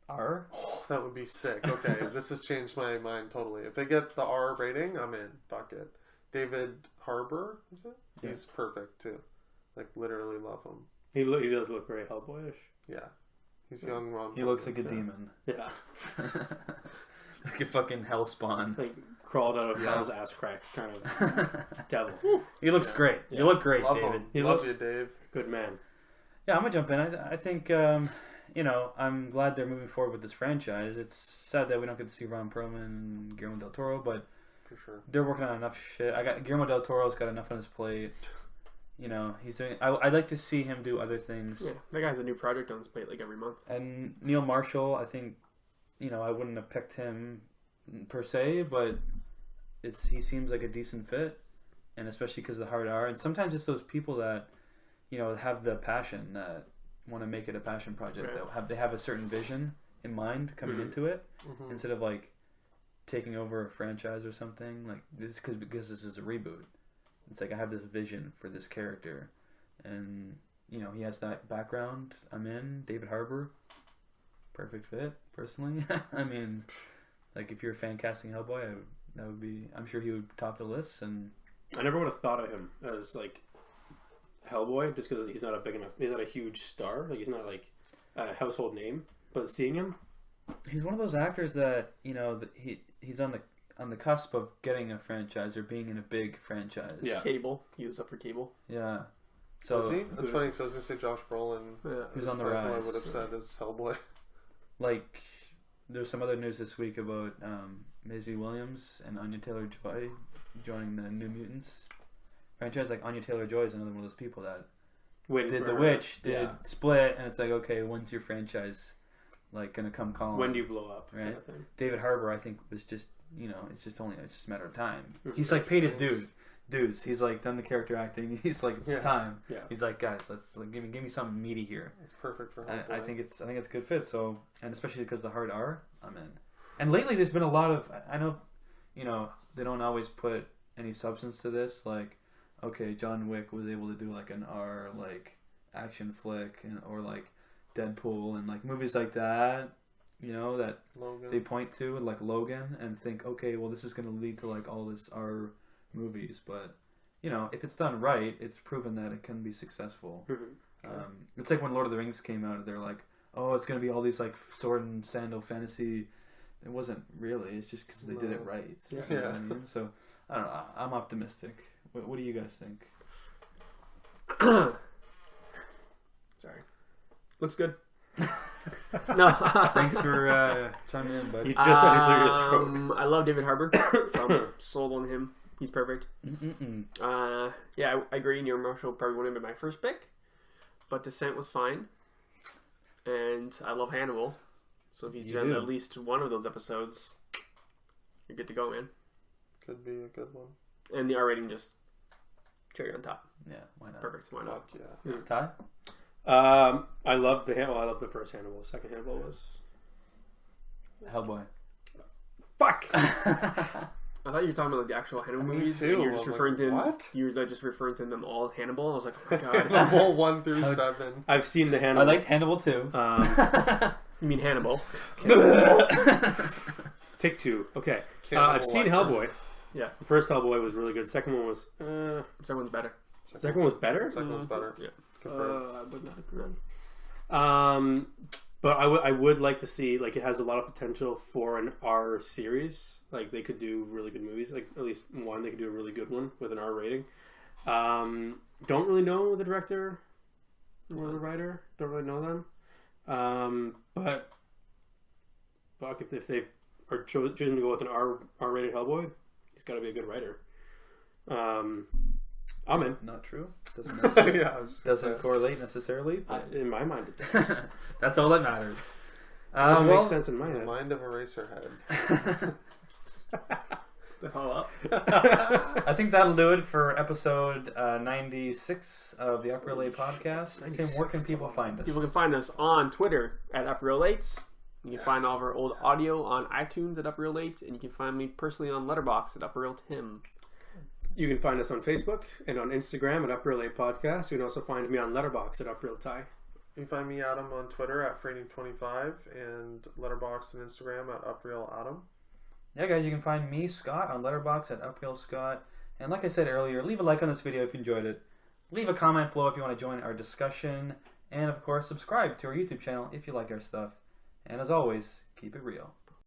R? Oh, that would be sick. Okay, this has changed my mind totally. If they get the R rating, I'm in. Fuck it. David Harbour, is it? Yeah. He's perfect too. Like literally love him. He does look very Hellboyish. Yeah. He's young Ron. He looks like a Yeah. demon. Yeah, Like a fucking hellspawn. like crawled out of Yeah. hell's ass crack kind of devil. He looks Yeah. great. Yeah. You look great, Love David. him. He Love looks- you, Dave. Good man. Yeah, I'm gonna jump in. I think I'm glad they're moving forward with this franchise. It's sad that we don't get to see Ron Perlman and Guillermo del Toro, but For sure. they're working on enough shit. Guillermo del Toro's got enough on his plate. He's doing. I'd like to see him do other things. Yeah, that guy has a new project on his plate like every month. And Neil Marshall, I think, I wouldn't have picked him per se, but he seems like a decent fit, and especially because of the hard R. And sometimes it's those people that, have the passion that want to make it a passion project. Right. That they have a certain vision in mind coming into it, Mhm. instead of like taking over a franchise or something. Like this because this is a reboot. It's like I have this vision for this character, and he has that background. I'm in. David Harbour, perfect fit. Personally, I mean, like if you're fan casting Hellboy, that would be. I'm sure he would top the list. And I never would have thought of him as like Hellboy, just because he's not a big enough. He's not a huge star. Like he's not like a household name. But seeing him, he's one of those actors that he's on the cusp of getting a franchise or being in a big franchise. Yeah. Cable. He was up for Cable. Yeah. So Is he? That's funny because I was gonna say Josh Brolin. Yeah. Who's is on the probably who rise. I would have said as Hellboy. like there's some other news this week about Maisie Williams and Anya Taylor-Joy joining the New Mutants franchise. Like Anya Taylor-Joy is another one of those people that Waiting did for The her. Witch, did Yeah. Split, and it's like, okay, when's your franchise like gonna come calling? When do you blow up? Right. Kind of thing. David Harbour, I think, was just it's just a matter of time. Mhm. He's like paid his dues. He's like done the character acting. He's like time. Yeah. He's like, guys, let's give me something meaty here. It's perfect for I Hellboy. think it's a good fit. So, and especially because the hard R, I'm in. And lately, there's been a lot of, I know, they don't always put any substance to this. Like, okay, John Wick was able to do like an R like action flick, or like Deadpool and like movies like that. That Logan. they point to, like Logan, and think, okay, well, this is going to lead to like all this R movies. But if it's done right, it's proven that it can be successful. It's like when Lord of the Rings came out, they're like, oh, it's going to be all these like sword and sandal fantasy. It wasn't really. It's just because they did it right. Yeah. You know what I mean? So I don't know. I'm optimistic. What do you guys think? Sorry. Looks good. No. Thanks for chiming in, bud. You just had to clear your throat. I love David Harbour. So I'm sold on him. He's perfect. Yeah, I agree. Neil Marshall probably wouldn't have been my first pick, but Descent was fine, and I love Hannibal. So if he's You done do. at least one of those episodes, you're good to go, man. Could be a good one. And the R rating just cherry on top. Yeah, why not? Perfect. Why not? Fuck yeah. Ty? I love the Hannibal. I love the first Hannibal. The second Hannibal was Hellboy. fuck. I thought you were talking about like, the actual Hannibal Me movies. too. And you're just I'm referring like, to what? You were just referring to them all as Hannibal. I was like, oh my The god. whole 1 through 7. I've seen the I Hannibal. liked Hannibal too. You mean Hannibal? Take 2. Okay. Cannibal I've seen Lecter. Hellboy. Yeah. The first Hellboy was really good. Second one was. Someone's better. Second one was better. Second one's better. Yeah. Confirmed. I would not agree. But I would like to see, like, it has a lot of potential for an R series. Like, they could do really good movies. Like, at least one, they could do a really good one with an R rating. Don't really know the director or the writer. Don't really know them. But fuck, if they are choosing to go with an R-rated Hellboy, he's got to be a good writer. I'm in. Not true. Doesn't Yeah, I was just gonna doesn't say. correlate necessarily. But In my mind, it does. that's all that matters. Doesn't Well, make sense in my The head. mind of Eraserhead. The hell up. I think that'll do it for episode 96 of the Upper Late podcast. Tim, 96, where can people find us? People can find us on Twitter at UpRealLate. You can find all of our old audio on iTunes at UpRealLate, and you can find me personally on Letterboxd at UpRealTim. You can find us on Facebook and on Instagram at Upper Late Podcast. You can also find me on Letterboxd at Upper Ty. You can find me, Adam, on Twitter at Framing25 and Letterboxd and Instagram at UprealAdam. Yeah, guys, you can find me, Scott, on Letterboxd at UpHillScott. And like I said earlier, leave a like on this video if you enjoyed it. Leave a comment below if you want to join our discussion. And, of course, subscribe to our YouTube channel if you like our stuff. And as always, keep it real.